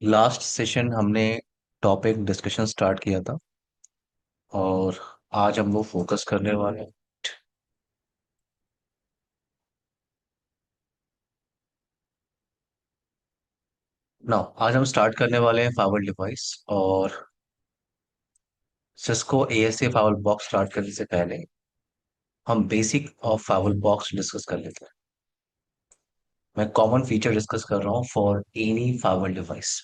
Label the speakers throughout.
Speaker 1: Last session हमने topic discussion start किया था और आज हम वो फोकस करने वाले हैं। ना, आज हम स्टार्ट करने वाले हैं फावर डिवाइस। और सिस्को एएसए फावर बॉक्स स्टार्ट करने से पहले हम बेसिक ऑफ फावर बॉक्स डिस्कस कर लेते हैं। मैं कॉमन फीचर डिस्कस कर रहा हूँ फॉर एनी फावर डिवाइस।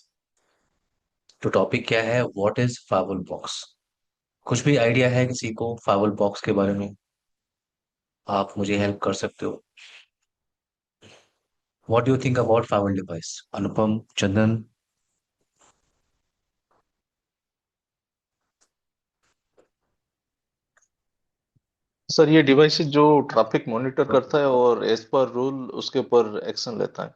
Speaker 1: तो टॉपिक क्या है? What is फावर box? कुछ भी आइडिया है किसी को फावर बॉक्स के बारे में? आप मुझे हेल्प कर सकते हो। What do you think about फावर device? Anupam, Chandan.
Speaker 2: Sir, ये डिवाइस जो ट्रैफिक मॉनिटर करता है और एज पर रूल उसके ऊपर एक्शन लेता है।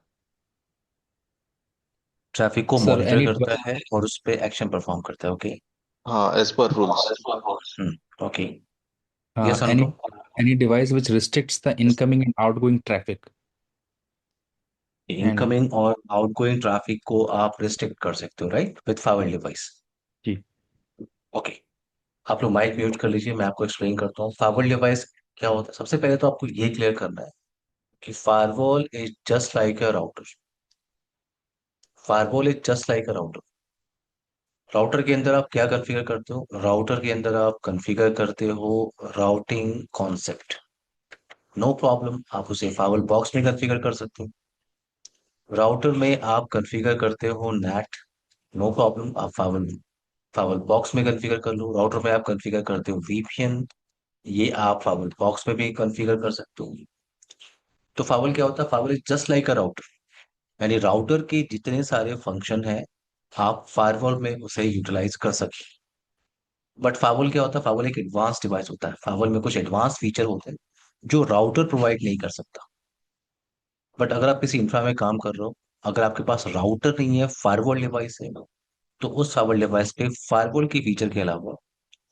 Speaker 1: ट्रैफिक को
Speaker 3: सर
Speaker 1: मॉनिटर
Speaker 3: एनी
Speaker 1: करता है और उस पे एक्शन परफॉर्म करता है। ओके।
Speaker 2: हाँ, as per rules.
Speaker 1: Okay. Yes
Speaker 3: any
Speaker 1: Anupam.
Speaker 3: any device which restricts the incoming and outgoing traffic and
Speaker 1: incoming और आउटगोइंग ट्रैफिक को आप रिस्ट्रिक्ट कर सकते हो, राइट, विद फावर डिवाइस।
Speaker 3: जी।
Speaker 1: ओके। आप लोग माइक म्यूट कर लीजिए, मैं आपको एक्सप्लेन करता हूँ फावर डिवाइस क्या होता है। सबसे पहले तो आपको ये क्लियर करना है कि firewall is just like a router. Firewall is just like a router. Router के अंदर आप क्या कॉन्फ़िगर करते हो? राउटर के अंदर आप कॉन्फ़िगर करते हो राउटिंग कॉन्सेप्ट। नो प्रॉब्लम, आप उसे फावर बॉक्स में कॉन्फ़िगर कर सकते हो। राउटर में आप कॉन्फ़िगर करते हो नेट। नो प्रॉब्लम, आप फावर फावर बॉक्स में कॉन्फ़िगर कर लो। राउटर में आप कॉन्फ़िगर करते हो वीपीएन। ये आप फावर बॉक्स में भी कॉन्फ़िगर कर सकते हो। तो फावर क्या होता है? Firewall is just like a router. यानी राउटर के जितने सारे फंक्शन हैं आप फायरवॉल में उसे यूटिलाइज कर सकते हैं। बट फावल क्या होता है? फावल एक एडवांस डिवाइस होता है। फावल में कुछ एडवांस फीचर होते हैं जो राउटर प्रोवाइड नहीं कर सकता। बट अगर आप किसी इंफ्रा में काम कर रहे हो, अगर आपके पास राउटर नहीं है, फायरवॉल डिवाइस है, तो उस फायरवॉल डिवाइस पे फायरवॉल की फीचर के अलावा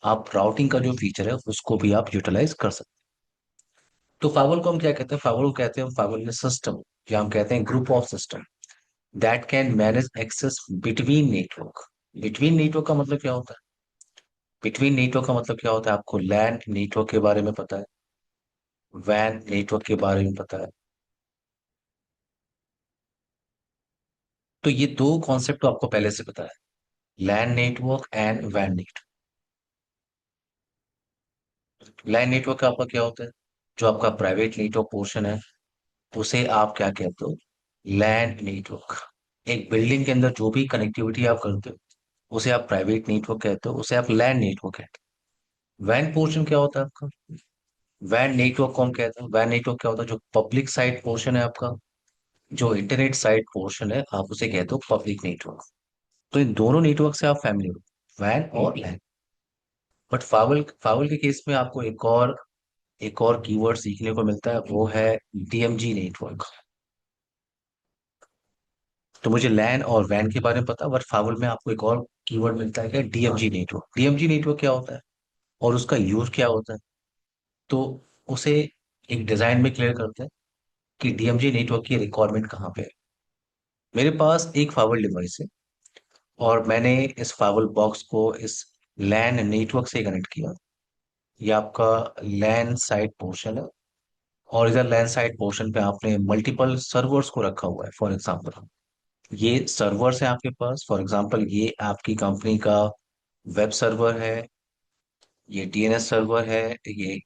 Speaker 1: आप राउटिंग का जो फीचर है उसको भी आप यूटिलाइज कर सकते हैं। तो फायरवॉल को हम क्या कहते हैं? फायरवॉल को कहते हैं फायरवॉल सिस्टम, या हम कहते हैं group of system that can manage access between network. Between network का मतलब क्या होता है? बिटवीन नेटवर्क का मतलब क्या होता है? आपको लैन नेटवर्क के बारे में पता है, वैन नेटवर्क के बारे में पता है। तो ये दो कॉन्सेप्ट तो आपको पहले से पता है, लैन नेटवर्क एंड वैन नेटवर्क। लैन नेटवर्क का आपका क्या होता है? जो आपका प्राइवेट नेटवर्क पोर्शन है उसे आप क्या कहते हो? लैन नेटवर्क। एक बिल्डिंग के अंदर जो भी कनेक्टिविटी आप करते हो उसे आप प्राइवेट नेटवर्क कहते हो, उसे आप लैन नेटवर्क कहते हो। वैन पोर्शन क्या होता है आपका? वैन नेटवर्क को हम कहते हैं, वैन नेटवर्क क्या होता है? जो पब्लिक साइड पोर्शन है आपका, जो इंटरनेट साइड पोर्शन है, आप उसे कहते हो पब्लिक नेटवर्क। तो इन दोनों नेटवर्क से आप फैमिली हो, वैन और लैन। बट फावल फावल के केस में आपको एक और कीवर्ड सीखने को मिलता है, वो है डीएमजी नेटवर्क। तो मुझे लैन और वैन के बारे में पता, बट फावल में आपको एक और कीवर्ड मिलता है, क्या? DMG network. डीएमजी नेटवर्क क्या होता है और उसका यूज क्या होता है? तो उसे एक डिजाइन में क्लियर करते हैं कि डीएमजी नेटवर्क की रिक्वायरमेंट कहाँ पे है। मेरे पास एक फावल डिवाइस है और मैंने इस फावल बॉक्स को इस लैन नेटवर्क से कनेक्ट किया। ये आपका लैन साइड पोर्शन है और इधर लैन साइड पोर्शन पे आपने मल्टीपल सर्वर्स को रखा हुआ है। फॉर एग्जांपल, ये सर्वर्स है आपके पास। फॉर एग्जांपल, ये आपकी कंपनी का वेब सर्वर है, ये डीएनएस सर्वर है, ये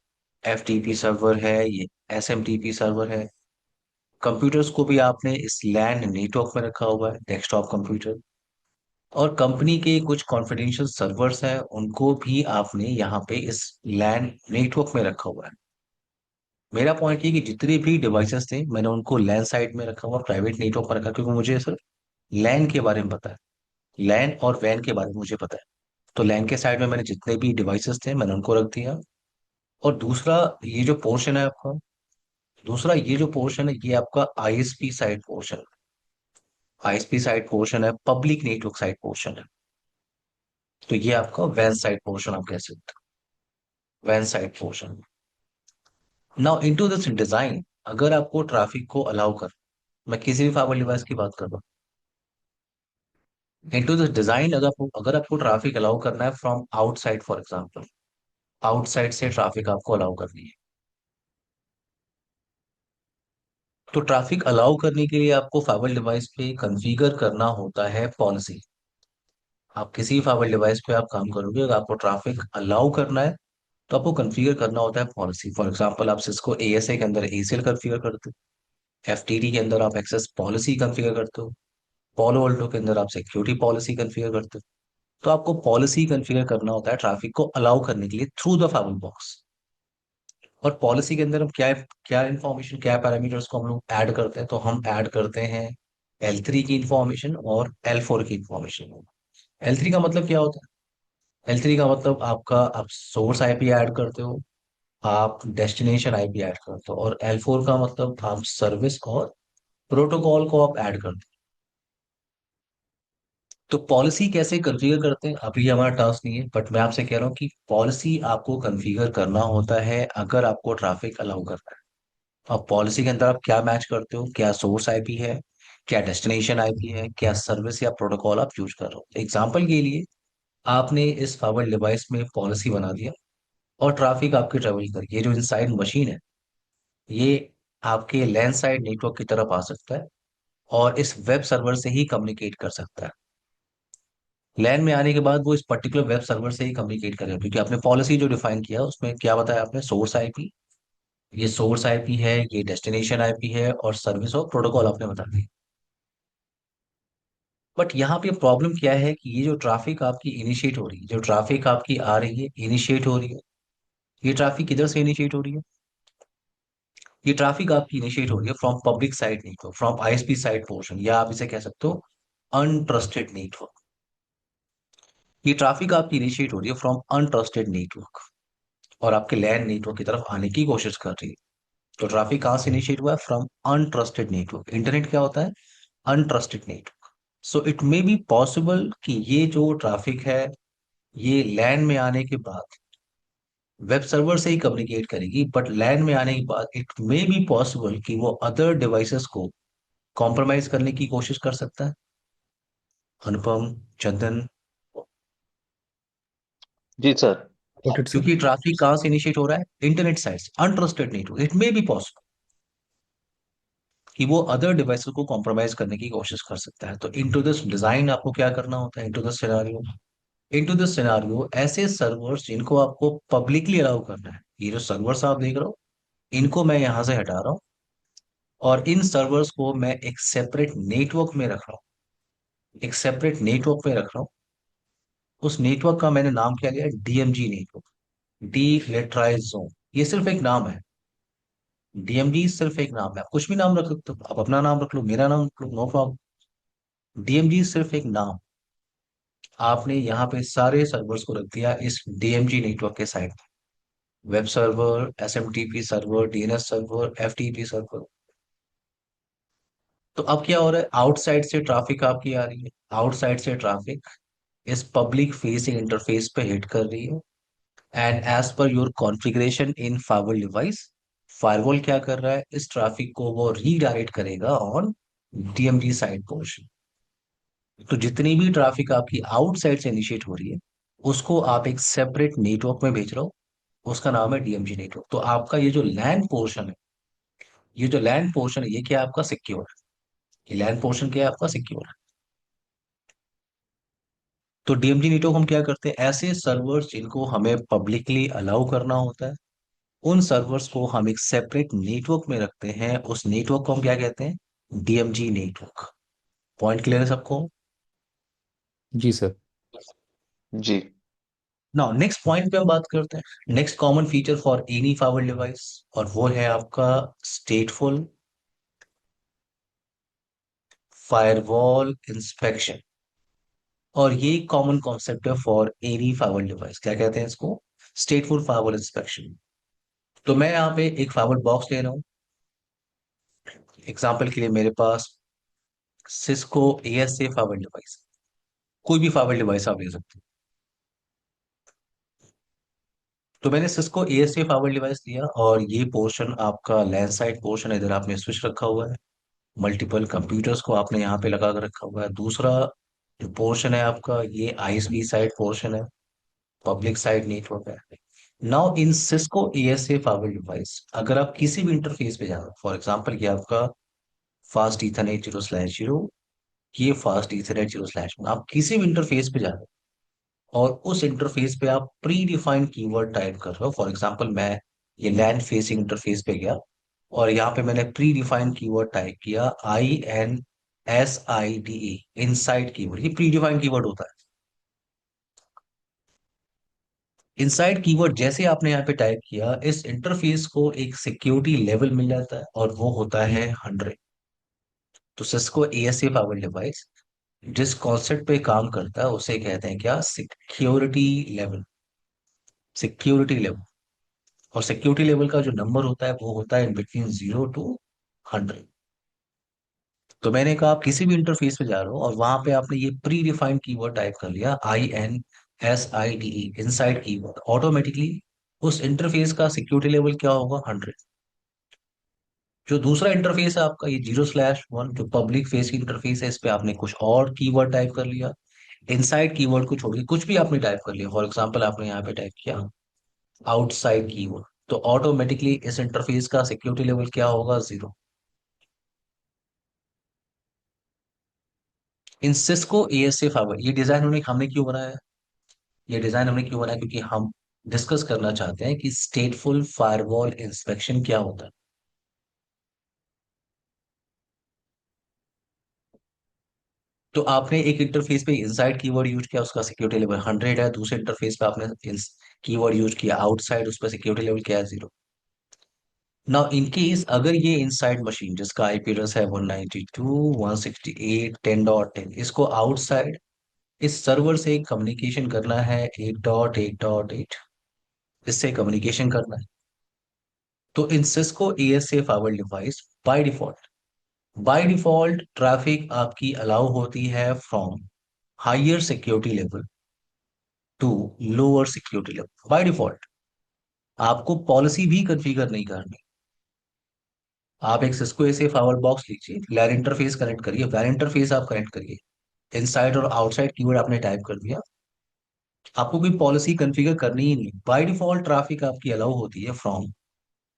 Speaker 1: एफटीपी सर्वर है, ये एसएमटीपी सर्वर है। कंप्यूटर्स को भी आपने इस लैन नेटवर्क में रखा हुआ है, डेस्कटॉप कंप्यूटर। और कंपनी के कुछ कॉन्फिडेंशियल सर्वर्स हैं, उनको भी आपने यहाँ पे इस लैन नेटवर्क में रखा हुआ है। मेरा पॉइंट ये कि जितने भी डिवाइसेस थे मैंने उनको लैन साइड में रखा हुआ, प्राइवेट नेटवर्क पर रखा, क्योंकि मुझे सिर्फ लैन के बारे में पता है। लैन और वैन के बारे में मुझे पता है। तो लैन के साइड में मैंने जितने भी डिवाइसेस थे मैंने उनको रख दिया। और दूसरा ये जो पोर्शन है आपका, दूसरा ये जो पोर्शन है ये आपका आईएसपी साइड पोर्शन है। आईएसपी साइड पोर्शन है, पब्लिक नेटवर्क साइड पोर्शन है। तो ये आपका वैन साइड पोर्शन आप कह सकते हो, वैन side portion. Now into this design, अगर आपको ट्रैफिक को अलाउ कर, मैं किसी भी फाइबर डिवाइस की बात कर रहा हूँ, इनटू दिस डिजाइन, अगर आपको ट्रैफिक अलाउ करना है from outside, for example outside से ट्रैफिक आपको अलाउ करनी है, तो ट्रैफिक अलाउ करने के लिए आपको फाइबर डिवाइस पे कॉन्फ़िगर करना होता है पॉलिसी। आप किसी फाइबर डिवाइस पे आप काम करोगे, अगर आपको ट्रैफिक अलाउ करना है तो आपको कॉन्फ़िगर करना होता है पॉलिसी। फॉर एग्जांपल आप सिस्को एएसए के अंदर एसीएल कॉन्फ़िगर करते हो, एफटीडी के अंदर आप एक्सेस पॉलिसी कॉन्फ़िगर करते हो, पोलो अल्टो के अंदर आप सिक्योरिटी पॉलिसी कॉन्फ़िगर करते हो। तो आपको पॉलिसी कॉन्फ़िगर करना होता है ट्रैफिक को अलाउ करने के लिए थ्रू द फाइबर बॉक्स। और पॉलिसी के अंदर हम क्या क्या इंफॉर्मेशन, क्या पैरामीटर्स को हम लोग ऐड करते हैं, तो हम ऐड करते हैं L3 की इंफॉर्मेशन और L4 की इंफॉर्मेशन। L3 का मतलब क्या होता है? L3 का मतलब आपका, आप सोर्स आईपी ऐड करते हो, आप डेस्टिनेशन आईपी ऐड करते हो, और L4 का मतलब आप सर्विस और प्रोटोकॉल को आप ऐड करते हो। तो पॉलिसी कैसे कॉन्फ़िगर करते हैं अभी हमारा टास्क नहीं है, बट मैं आपसे कह रहा हूँ कि पॉलिसी आपको कॉन्फ़िगर करना होता है अगर आपको ट्रैफिक अलाउ करना है। अब पॉलिसी के अंदर आप क्या मैच करते हो, क्या सोर्स आईपी है, क्या डेस्टिनेशन आईपी है, क्या सर्विस या प्रोटोकॉल आप यूज कर रहे हो। एग्जाम्पल के लिए आपने इस फाइबर डिवाइस में पॉलिसी बना दिया और ट्रैफिक आपकी ट्रेवल कर, ये जो इनसाइड मशीन है, ये आपके लैंड साइड नेटवर्क की तरफ आ सकता है और इस वेब सर्वर से ही कम्युनिकेट कर सकता है। लैन में आने के बाद वो इस पर्टिकुलर वेब सर्वर से ही कम्युनिकेट करेगा, क्योंकि आपने पॉलिसी जो डिफाइन किया उसमें क्या बताया आपने, सोर्स आईपी, ये सोर्स आईपी है, ये डेस्टिनेशन आईपी है, और सर्विस और प्रोटोकॉल आपने बता दी। बट यहाँ पे प्रॉब्लम क्या है कि ये जो ट्रैफिक आपकी इनिशिएट हो रही है, जो ट्रैफिक आपकी आ रही है, इनिशिएट हो रही है, ये ट्रैफिक किधर से इनिशिएट हो रही है? ये ट्रैफिक आपकी इनिशिएट हो रही है from public site network, from ISP site portion, या आप इसे कह सकते हो अनट्रस्टेड नेटवर्क। ये ट्रैफिक आपकी इनिशिएट हो रही है फ्रॉम अनट्रस्टेड नेटवर्क और आपके लैंड नेटवर्क की तरफ आने की कोशिश कर रही है। तो ट्रैफिक कहाँ से इनिशिएट हुआ है? From untrusted network. इंटरनेट क्या होता है? Untrusted network. So it may be possible कि ये जो ट्रैफिक है, ये लैंड में आने के बाद वेब सर्वर से ही कम्युनिकेट करेगी, बट लैंड में आने के बाद इट मे बी पॉसिबल कि वो अदर डिवाइसेस को कॉम्प्रोमाइज करने की कोशिश कर सकता है। अनुपम, चंदन,
Speaker 2: जी सर।
Speaker 3: Got it, sir?
Speaker 1: क्योंकि ट्रैफिक कहाँ से इनिशिएट हो रहा है? इंटरनेट साइट से, untrusted network. It may be possible कि वो अदर डिवाइसेस को कॉम्प्रोमाइज करने की कोशिश कर सकता है। तो इनटू दिस डिजाइन आपको क्या करना होता है? Into this scenario, into this scenario ऐसे सर्वर्स जिनको आपको पब्लिकली अलाउ करना है, ये जो सर्वर्स आप देख रहे हो, इनको मैं यहां से हटा रहा हूँ और इन सर्वर्स को मैं एक सेपरेट नेटवर्क में रख रहा हूँ, एक सेपरेट नेटवर्क में रख रहा हूँ। उस नेटवर्क का मैंने नाम क्या लिया? DMZ network, demilitarised zone. ये सिर्फ एक नाम है, डीएमजी सिर्फ एक नाम है। आप कुछ भी नाम रख सकते हो, आप अपना नाम रख लो, मेरा नाम रख लो, नो प्रॉब्लम। डीएमजी सिर्फ एक नाम। आपने यहाँ पे सारे सर्वर्स को रख दिया इस डीएमजी नेटवर्क के side, web server, SMTP server, DNS server, FTP server. तो अब क्या हो रहा है? आउटसाइड से ट्रैफिक आपकी आ रही है, आउटसाइड से ट्रैफिक इस पब्लिक फेसिंग इंटरफेस पे हिट कर रही है, and as per your configuration in firewall device, firewall क्या कर रहा है? इस ट्रैफिक को वो रीडायरेक्ट करेगा ऑन डीएमजी साइड पोर्शन। तो जितनी भी ट्रैफिक आपकी आउटसाइड से इनिशिएट हो रही है, उसको आप एक सेपरेट नेटवर्क में भेज रहे हो, उसका नाम है डीएमजी नेटवर्क। तो आपका ये जो लैंड पोर्शन है, ये जो लैंड पोर्शन है, ये क्या है? आपका सिक्योर है। ये लैंड पोर्शन क्या है? आपका सिक्योर है। तो डीएमजी नेटवर्क हम क्या करते हैं? ऐसे सर्वर्स जिनको हमें पब्लिकली अलाउ करना होता है, उन सर्वर्स को हम एक सेपरेट नेटवर्क में रखते हैं। उस नेटवर्क को हम क्या कहते हैं? DMG network. पॉइंट क्लियर है सबको?
Speaker 3: जी सर।
Speaker 2: जी।
Speaker 1: नाउ नेक्स्ट पॉइंट पे हम बात करते हैं, next common feature for any fibre device, और वो है आपका स्टेटफुल फायरवॉल इंस्पेक्शन। और ये कॉमन कॉन्सेप्ट है फॉर एनी फाइबर डिवाइस। क्या कहते हैं इसको? स्टेटफुल फायरवॉल इंस्पेक्शन। तो मैं यहाँ पे एक फाइबर बॉक्स ले रहा हूँ, एग्जाम्पल के लिए मेरे पास सिस्को एएसए फाइबर डिवाइस, कोई भी फाइबर डिवाइस आप ले सकते हो। तो मैंने सिस्को एएसए फाइबर डिवाइस लिया और ये पोर्शन आपका लैंड साइड पोर्शन है, इधर आपने स्विच रखा हुआ है, मल्टीपल कंप्यूटर्स को आपने यहाँ पे लगा कर रखा हुआ है। दूसरा जो पोर्शन है आपका, ये आईएसपी साइड पोर्शन है, पब्लिक साइड नेटवर्क है। Now in Cisco ASA firewall device, अगर आप किसी भी इंटरफेस पे जा रहे हो, फॉर एग्जांपल ये आपका फास्ट ईथरनेट 0/0, ये फास्ट ईथरनेट 0/1, आप किसी भी इंटरफेस पे जा रहे हो और उस इंटरफेस पे आप प्री डिफाइंड कीवर्ड टाइप कर रहे हो। फॉर एग्जांपल मैं ये लैंड फेसिंग इंटरफेस पे गया और यहाँ पे मैंने प्री डिफाइंड कीवर्ड टाइप किया, INSIDE, इनसाइड कीवर्ड। ये प्री डिफाइंड कीवर्ड होता है। इनसाइड कीवर्ड जैसे आपने यहाँ पे टाइप किया, इस इंटरफेस को एक सिक्योरिटी लेवल मिल जाता है और वो होता है 100। तो सिस्को एएसए पावर डिवाइस जिस कॉन्सेप्ट पे काम करता है उसे कहते हैं क्या, सिक्योरिटी लेवल। Security level. और सिक्योरिटी लेवल का जो नंबर होता है वो होता है इन बिटवीन 0 to 100। तो मैंने कहा आप किसी भी इंटरफेस पे जा रहे हो और वहां पे आपने ये प्री डिफाइंड कीवर्ड टाइप कर लिया, INSIDE, इनसाइड कीवर्ड, ऑटोमेटिकली उस इंटरफेस का सिक्योरिटी लेवल क्या होगा, 100। जो दूसरा इंटरफेस है आपका, ये 0/1, जो पब्लिक फेस की इंटरफेस है, इस पे आपने कुछ और कीवर्ड टाइप कर लिया, इनसाइड कीवर्ड को छोड़ के कुछ भी आपने टाइप कर लिया। फॉर एग्जांपल आपने यहाँ पे टाइप किया आउटसाइड कीवर्ड, तो ऑटोमेटिकली इस इंटरफेस का सिक्योरिटी लेवल क्या होगा, 0। इन सिस्को एएसए फाइबर, ये डिजाइन हमने हमने क्यों बनाया है? ये डिजाइन हमने क्यों बनाया, क्योंकि हम डिस्कस करना चाहते हैं कि स्टेटफुल फायरवॉल इंस्पेक्शन क्या होता है। तो आपने एक इंटरफेस पे इनसाइड कीवर्ड यूज किया, उसका सिक्योरिटी लेवल 100 है। दूसरे इंटरफेस पे आपने कीवर्ड यूज किया आउटसाइड, उस पर सिक्योरिटी लेवल क्या है, 0। नाउ इन केस अगर ये इनसाइड मशीन जिसका आईपी एड्रेस है 192.168.10.10, इसको आउटसाइड इस सर्वर से कम्युनिकेशन करना है 8.8.8, इससे कम्युनिकेशन करना है, तो in Cisco ASA firewall device by default traffic आपकी अलाउ होती है from higher security level to lower security level. By default आपको पॉलिसी भी कॉन्फ़िगर नहीं करनी। आप एक सिस्को ऐसे फावर बॉक्स लीजिए, लैन इंटरफेस कनेक्ट करिए, वैन इंटरफेस आप कनेक्ट करिए, इनसाइड और आउटसाइड कीवर्ड आपने टाइप कर दिया, आपको कोई पॉलिसी कॉन्फ़िगर करनी ही नहीं। बाय डिफॉल्ट ट्रैफिक आपकी अलाउ होती है from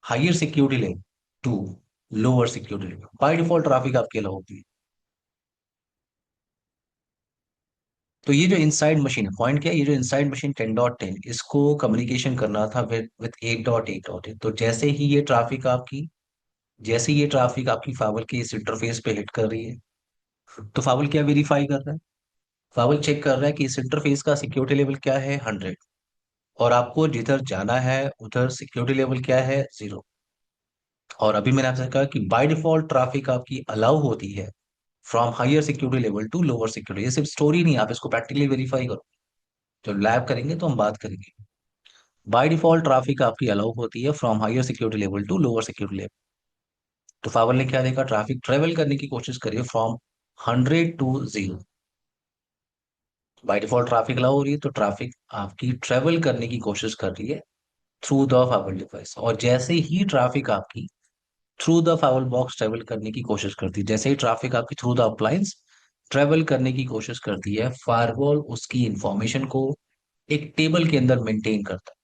Speaker 1: higher security level to lower security level. By default traffic आपकी अलाउ होती है। तो ये जो इनसाइड मशीन है, पॉइंट क्या है, ये जो इनसाइड मशीन 10.10, इसको कम्युनिकेशन करना था विद विद 8.8.8। तो जैसे ये ट्रैफिक आपकी फाइबर के इस इंटरफेस पे हिट कर रही है, तो फाइबर क्या वेरीफाई कर रहा है, फाइबर चेक कर रहा है कि इस इंटरफेस का सिक्योरिटी लेवल क्या है, 100। और आपको जिधर जाना है उधर सिक्योरिटी लेवल क्या है, 0। और अभी मैंने आपसे कहा कि बाय डिफॉल्ट ट्रैफिक आपकी अलाउ होती है from higher security level to lower security. ये सिर्फ स्टोरी नहीं, आप इसको प्रैक्टिकली वेरीफाई करो। जब लैब करेंगे तो हम बात करेंगे। बाय डिफॉल्ट ट्रैफिक आपकी अलाउ होती है from higher security level to lower security level. तो फाइबर ने क्या देखा, ट्रैफिक ट्रेवल करने की कोशिश करिए from 100 to 0। By default traffic allow हो रही है, तो ट्रैफिक आपकी ट्रेवल करने की कोशिश कर रही है थ्रू द फाइबर डिवाइस। और जैसे ही ट्रैफिक आपकी through the firewall box travel करने की कोशिश करती है, जैसे ही ट्रैफिक आपकी थ्रू द अप्लायंस ट्रेवल करने की कोशिश करती है, फायरवॉल उसकी इंफॉर्मेशन को एक टेबल के अंदर मेंटेन करता है।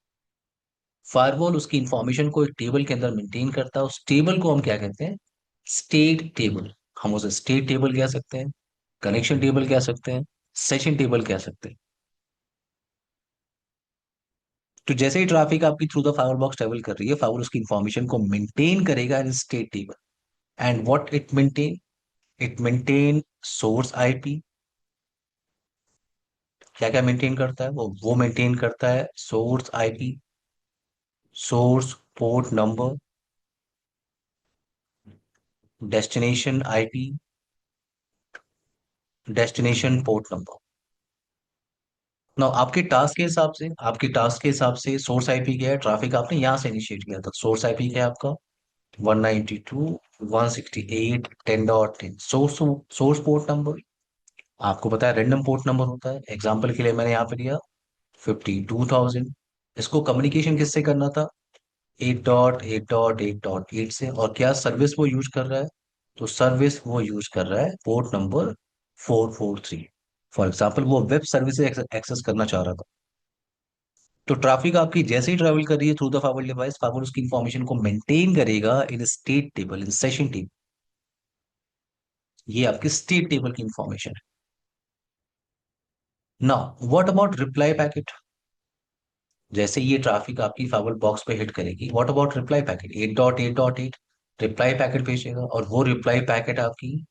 Speaker 1: फायरवॉल उसकी इंफॉर्मेशन को एक टेबल के अंदर मेंटेन करता है। उस टेबल को हम क्या कहते हैं, स्टेट टेबल। हम उसे स्टेट टेबल कह सकते हैं, कनेक्शन टेबल कह सकते हैं, सेशन टेबल कह सकते हैं। तो जैसे ही ट्रैफिक आपकी through the firewall box travel कर रही है, फाइबर उसकी इंफॉर्मेशन को मेंटेन करेगा इन state table. And what it maintain source IP. क्या क्या मेंटेन करता है वो मेंटेन करता है source IP, source port number, destination IP, destination port number. ना आपके टास्क के हिसाब से सोर्स आईपी क्या है, ट्रैफिक आपने यहां से इनिशिएट किया था, सोर्स आईपी क्या है आपका, 192.168.10.10। सोर्स पोर्ट नंबर आपको पता है रैंडम पोर्ट नंबर होता है। एग्जाम्पल के लिए मैंने यहाँ पे दिया 52,000। इसको कम्युनिकेशन किससे करना था, 8.8.8.8 से। और क्या सर्विस वो यूज कर रहा है, तो सर्विस वो यूज कर रहा है पोर्ट नंबर 443। फॉर एग्जाम्पल वो वेब सर्विसेज एक्सेस करना चाह रहा था, तो ट्रैफिक आपकी जैसे ही ट्रेवल कर रही है through the fibre device, fibre उसकी इंफॉर्मेशन को मेंटेन करेगा इन स्टेट टेबल, इन सेशन टेबल। ये आपकी स्टेट टेबल की इंफॉर्मेशन है। Now what about reply packet? जैसे ये ट्रैफिक आपकी फाइबर बॉक्स पे हिट करेगी, what about reply packet? 8.8.8 reply packet भेजेगा, और वो रिप्लाई पैकेट आपकी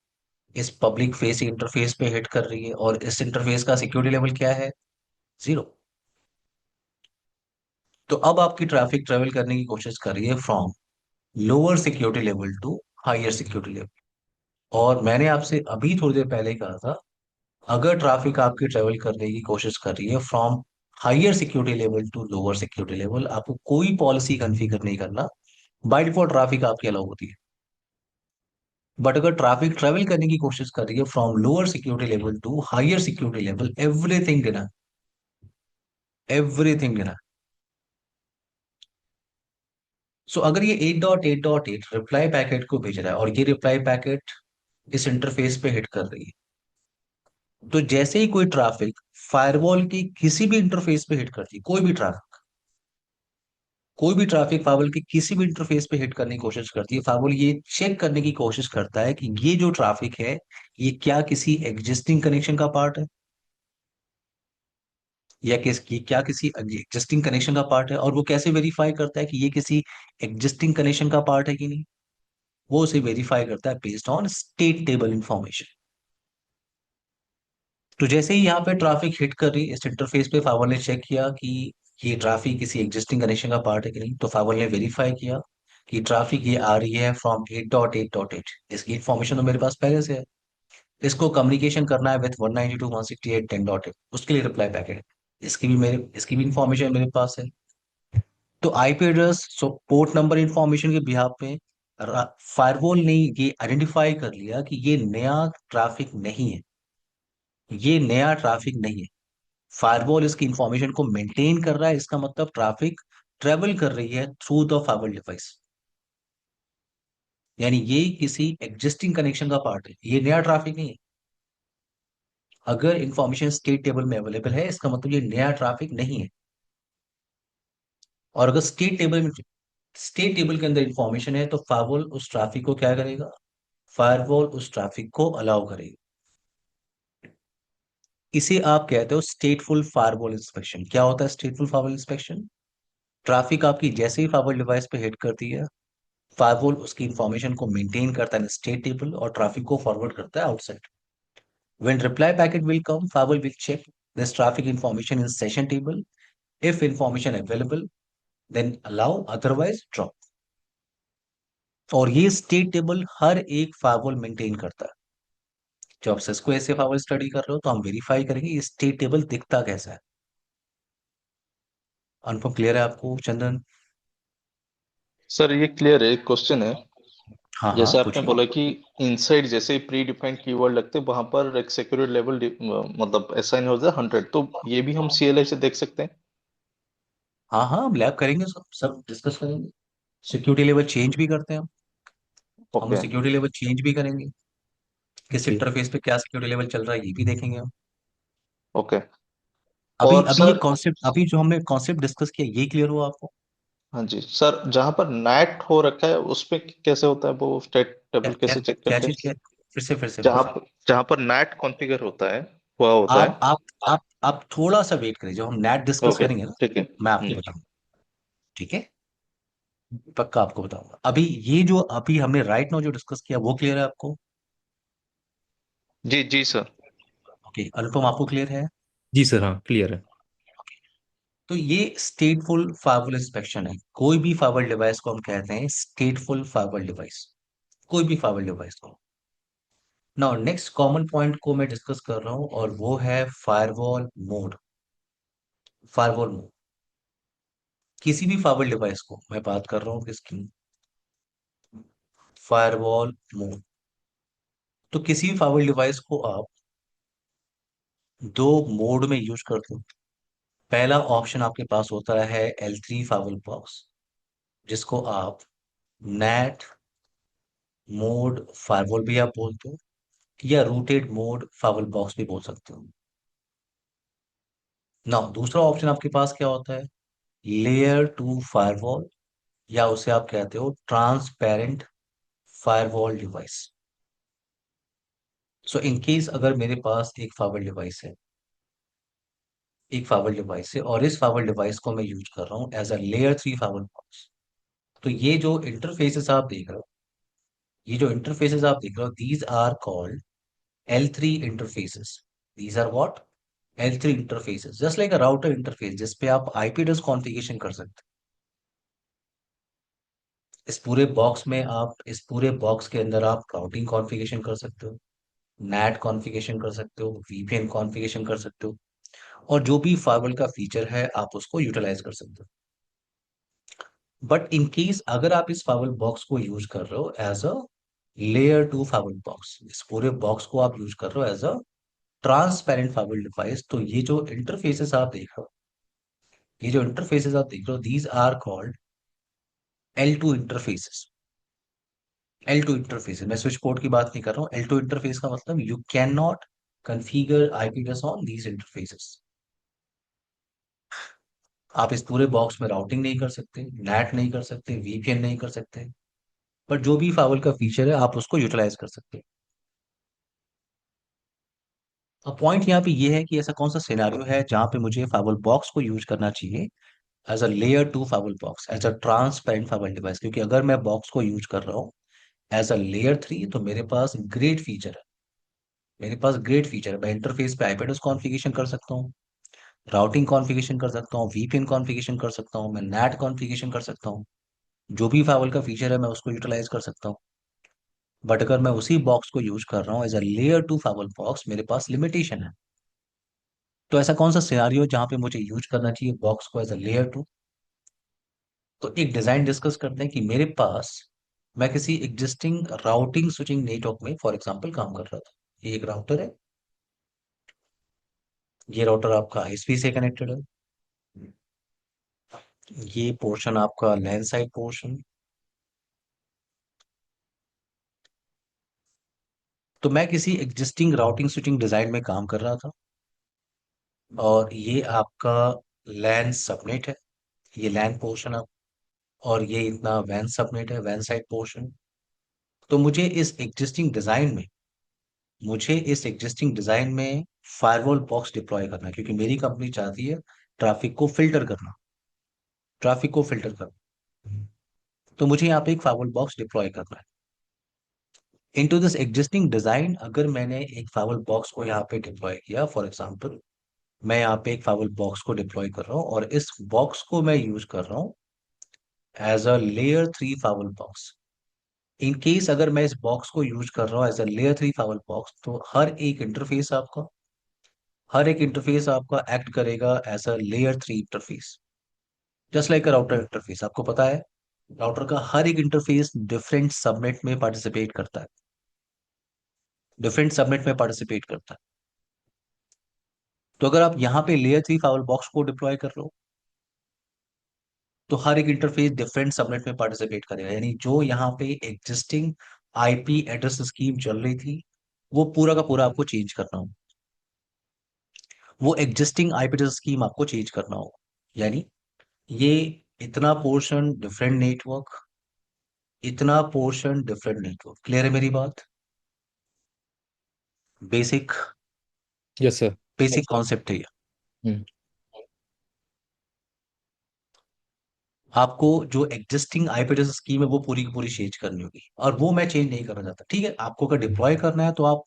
Speaker 1: इस पब्लिक फेस इंटरफेस पे हिट कर रही है, और इस इंटरफेस का सिक्योरिटी लेवल क्या है? 0। तो अब आपकी ट्रैफिक ट्रेवल करने की कोशिश कर रही है from lower security level to higher security level. और मैंने आपसे अभी थोड़ी देर पहले कहा था, अगर ट्रैफिक आपकी ट्रेवल करने की कोशिश कर रही है from higher security level to lower security level, आपको कोई पॉलिसी कॉन्फ़िगर नहीं करना, बाय डिफॉल्ट ट्रैफिक आपकी अलाउ होती है। बट अगर ट्रैफिक ट्रेवल करने की कोशिश कर रही है from lower security level to higher security level, everything deny, everything deny. So अगर ये 8.8.8 रिप्लाई पैकेट को भेज रहा है, और ये रिप्लाई पैकेट इस इंटरफेस पे हिट कर रही है, तो जैसे ही कोई ट्रैफिक फायरवॉल की किसी भी इंटरफेस पे हिट करती है, कोई भी ट्रैफिक फायरवॉल के किसी भी इंटरफेस पे हिट करने की कोशिश करती है, फायरवॉल ये चेक करने की कोशिश करता है कि ये जो ट्रैफिक है, ये क्या किसी एग्जिस्टिंग कनेक्शन का पार्ट है, या क्या किसी एग्जिस्टिंग कनेक्शन का पार्ट है। और वो कैसे वेरीफाई करता है कि ये किसी एग्जिस्टिंग कनेक्शन का पार्ट है कि नहीं? वो उसे वेरीफाई करता है based on state table information. तो जैसे ही यहाँ पे ट्रैफिक हिट कर रही इस इंटरफेस पे, फाइबर ने चेक किया कि ये ट्रैफिक किसी एग्जिस्टिंग कनेक्शन का पार्ट है कि नहीं, तो फाइबर ने वेरीफाई किया कि ट्रैफिक ये आ रही है फ्रॉम 8.8.8। इसकी इंफॉर्मेशन तो मेरे पास पहले से है। इसको कम्युनिकेशन करना है विथ 192.168.10.8, उसके लिए रिप्लाई पैकेट है। इसकी भी इंफॉर्मेशन मेरे पास है। तो आईपी एड्रेस, सो पोर्ट नंबर इंफॉर्मेशन के बिहाफ पे फायरवॉल ने ये आइडेंटिफाई कर लिया कि ये नया ट्रैफिक नहीं है, ये नया ट्रैफिक नहीं है। फायरवॉल इसकी इंफॉर्मेशन को मेंटेन कर रहा है, इसका मतलब ट्रैफिक ट्रेवल कर रही है थ्रू द फायरवॉल डिवाइस, यानी ये किसी एग्जिस्टिंग कनेक्शन का पार्ट है, ये नया ट्रैफिक नहीं है। अगर इंफॉर्मेशन स्टेट टेबल में अवेलेबल है, इसका मतलब ये नया ट्रैफिक नहीं है। और अगर स्टेट टेबल के अंदर इंफॉर्मेशन है, तो फायरवॉल उस ट्रैफिक को क्या करेगा? फायरवॉल उस ट्रैफिक को अलाउ करेगी। इसे आप कहते हो स्टेटफुल फायरवॉल इंस्पेक्शन। क्या होता है स्टेटफुल फायरवॉल इंस्पेक्शन? ट्रैफिक आपकी जैसे ही फायरवॉल डिवाइस पे हिट करती है, फायरवॉल उसकी इंफॉर्मेशन को मेंटेन करता है स्टेट टेबल, और ट्रैफिक को फॉरवर्ड करता है outside. When reply packet will come, firewall will check this traffic information in session table. If information available, then allow, otherwise drop. और ये स्टेट टेबल हर एक फायरवॉल मेंटेन करता है। जब आप सिस्को ऐसे फायरवॉल स्टडी कर रहे हो, तो हम वेरीफाई करेंगे ये स्टेट टेबल दिखता कैसा है। अनुपम, क्लियर है आपको? चंदन?
Speaker 2: सर ये क्लियर है। एक क्वेश्चन है।
Speaker 1: हाँ हाँ,
Speaker 2: जैसे आपने
Speaker 1: पूछिए।
Speaker 2: बोला कि इनसाइड जैसे ही प्री डिफाइंड कीवर्ड लगते हैं वहां पर एक सिक्योरिटी लेवल मतलब असाइन हो जाए 100, तो ये भी हम सीएलआई से देख सकते हैं?
Speaker 1: हाँ हाँ, हम लैब करेंगे, सब सब डिस्कस करेंगे। सिक्योरिटी लेवल चेंज भी करते हैं हम
Speaker 2: ओके।
Speaker 1: सिक्योरिटी लेवल चेंज भी करेंगे। किस
Speaker 3: ओके।
Speaker 1: इंटरफेस पे क्या सिक्योरिटी लेवल चल रहा है, ये भी देखेंगे हम।
Speaker 2: ओके।
Speaker 1: अभी
Speaker 2: और
Speaker 1: अभी ये
Speaker 2: सर,
Speaker 1: कॉन्सेप्ट, अभी जो हमने कॉन्सेप्ट डिस्कस किया, ये क्लियर हुआ आपको?
Speaker 2: हाँ जी सर, जहां पर नेट हो रखा है उसमें कैसे होता है, वो स्टेट टेबल
Speaker 1: क्या क्या
Speaker 2: कैसे चेक
Speaker 1: क्या
Speaker 2: करते हैं?
Speaker 1: चीज, क्या? फिर से
Speaker 2: जहां
Speaker 1: बोलिए।
Speaker 2: जहां पर नेट कॉन्फ़िगर होता है, हुआ होता
Speaker 1: आप
Speaker 2: है।
Speaker 1: आप आप थोड़ा सा वेट करिए, जब हम नेट डिस्कस
Speaker 2: ओके,
Speaker 1: करेंगे ना,
Speaker 2: ठीक है।
Speaker 1: मैं आपको बताऊंगा। ठीक है, पक्का आपको बताऊंगा। अभी ये जो अभी हमने राइट नाउ जो डिस्कस किया, वो क्लियर है आपको?
Speaker 2: जी जी सर।
Speaker 1: ओके, अनुपम, आपको क्लियर है?
Speaker 3: जी सर, हाँ क्लियर है।
Speaker 1: तो ये स्टेटफुल फाइबर इंस्पेक्शन है। कोई भी फाइबर डिवाइस को हम कहते हैं स्टेटफुल फाइबर डिवाइस, कोई भी फाइबर डिवाइस को। नाउ नेक्स्ट कॉमन पॉइंट को मैं डिस्कस कर रहा हूं, और वो है फायरवॉल मोड। फायरवॉल मोड, किसी भी फाइबर डिवाइस को मैं बात कर रहा हूं किसकी? Firewall mode. तो किसी भी फाइबर डिवाइस को आप दो मोड में यूज करते हो। पहला ऑप्शन आपके पास होता है L3 फाइबर बॉक्स, जिसको आप नेट मोड फायरवॉल भी आप बोलते हो, या रूटेड मोड फाइबर बॉक्स भी बोल सकते हो। ना दूसरा ऑप्शन आपके पास क्या होता है, लेयर टू फायरवॉल, या उसे आप कहते हो ट्रांसपेरेंट फायरवॉल डिवाइस। सो इन केस अगर मेरे पास एक फायरवॉल डिवाइस है, एक फायरवॉल डिवाइस है और इस फायरवॉल डिवाइस को मैं यूज कर रहा हूँ as a layer three firewall box, तो ये जो इंटरफेसेस आप देख रहे हो, ये जो इंटरफेसेस आप देख रहे हो, these are called L3 interfaces. These are what? L3 interfaces. Just like a router interface जिसपे आप IP address configuration कर सकते हो। इस पूरे बॉक्स के अंदर आप राउटिंग कॉन्फ़िगरेशन कर सकते हो, NAT कॉन्फ़िगरेशन कर सकते हो, VPN कॉन्फ़िगरेशन कर सकते हो, और जो भी फायरवॉल का फीचर है आप उसको यूटिलाइज कर सकते हो। बट इन केस अगर आप इस फायरवॉल बॉक्स को यूज कर रहे हो as a layer two firewall box, इस पूरे बॉक्स को आप यूज कर रहे हो as a transparent firewall device, तो ये जो इंटरफेसेस आप देख रहे हो, these are called L2 interfaces. L2 interfaces, मैं स्विच पोर्ट की बात नहीं कर रहा हूँ। L2 इंटरफेस का मतलब you can not configure IP address on these interfaces. आप इस पूरे बॉक्स में राउटिंग नहीं कर सकते, नैट नहीं कर सकते, वीपीएन नहीं कर सकते, बट जो भी फाइवल का फीचर है आप उसको यूटिलाइज कर सकते हैं। अब पॉइंट यहाँ पे ये है कि ऐसा कौन सा सिनेरियो है जहां पे मुझे फाइवल बॉक्स को यूज करना चाहिए as a layer two firewall box, as a transparent firewall device, क्योंकि अगर मैं बॉक्स को यूज कर रहा हूँ एज अ लेयर थ्री तो मेरे पास ग्रेट फीचर है। मेरे पास ग्रेट फीचर है, मैं इंटरफेस पे आईपी एड्रेस कॉन्फ़िगरेशन कर सकता हूँ, राउटिंग कॉन्फ़िगरेशन कर सकता हूँ, वीपीएन कॉन्फ़िगरेशन कर सकता हूँ, मैं नैट कॉन्फ़िगरेशन कर सकता हूँ, जो भी फाइवल का फीचर है मैं उसको यूटिलाइज कर सकता हूँ। बट अगर मैं उसी बॉक्स को यूज कर रहा हूँ as a layer two firewall box, मेरे पास लिमिटेशन है। तो ऐसा कौन सा सिनारियो जहां पे मुझे यूज करना चाहिए बॉक्स को एज अ लेयर टू? तो एक डिजाइन डिस्कस करते हैं कि मेरे पास, मैं किसी एग्जिस्टिंग राउटिंग स्विचिंग नेटवर्क में फॉर एग्जांपल काम कर रहा था। ये एक राउटर है, ये राउटर आपका आईएसपी से कनेक्टेड है, ये पोर्शन आपका लैन साइड पोर्शन। तो मैं किसी एग्जिस्टिंग राउटिंग स्विचिंग डिजाइन में काम कर रहा था, और ये आपका लैन सबनेट है, ये लैन पोर्शन है, और ये इतना वैन सबनेट है, वैन साइड पोर्शन। तो मुझे इस एग्जिस्टिंग डिजाइन में फायरवॉल बॉक्स डिप्लॉय करना है, क्योंकि मेरी कंपनी चाहती है ट्रैफिक को फिल्टर करना, ट्रैफिक को फिल्टर करना। तो मुझे यहाँ पे एक फायरवॉल बॉक्स डिप्लॉय करना है इनटू दिस एग्जिस्टिंग डिजाइन। अगर मैंने एक फायरवॉल बॉक्स को यहाँ पे डिप्लॉय किया, फॉर एग्जांपल मैं यहाँ पे एक फायरवॉल बॉक्स को डिप्लॉय कर रहा हूँ और इस बॉक्स को मैं यूज कर रहा हूँ as a layer three firewall box. In case अगर मैं इस बॉक्स को यूज कर रहा हूँ as a layer three firewall box, तो हर एक इंटरफेस आपका एक्ट करेगा as a layer three interface, just like a router interface. आपको पता है राउटर का हर एक इंटरफेस डिफरेंट सबनेट में पार्टिसिपेट करता है। तो अगर आप यहाँ पे लेयर थ्री फाइवल बॉक्स को डिप्लॉय कर रहे हो, तो हर एक इंटरफेस डिफरेंट सबनेट में पार्टिसिपेट करेगा, यानी जो यहाँ पे एग्जिस्टिंग आईपी एड्रेस स्कीम चल रही थी, वो पूरा का पूरा आपको चेंज करना हो, वो एग्जिस्टिंग आईपी एड्रेस स्कीम आपको चेंज करना हो। यानी ये इतना पोर्शन डिफरेंट नेटवर्क, इतना पोर्शन डिफरेंट नेटवर्क, क्लियर है मेरी बात? Basic
Speaker 3: Yes, sir.
Speaker 1: Basic concept है ये।
Speaker 3: Hmm.
Speaker 1: आपको जो एग्जिस्टिंग आईपी एड्रेस स्कीम है वो पूरी की पूरी चेंज करनी होगी, और वो मैं चेंज नहीं करना चाहता। ठीक है, आपको अगर डिप्लॉय करना है तो आप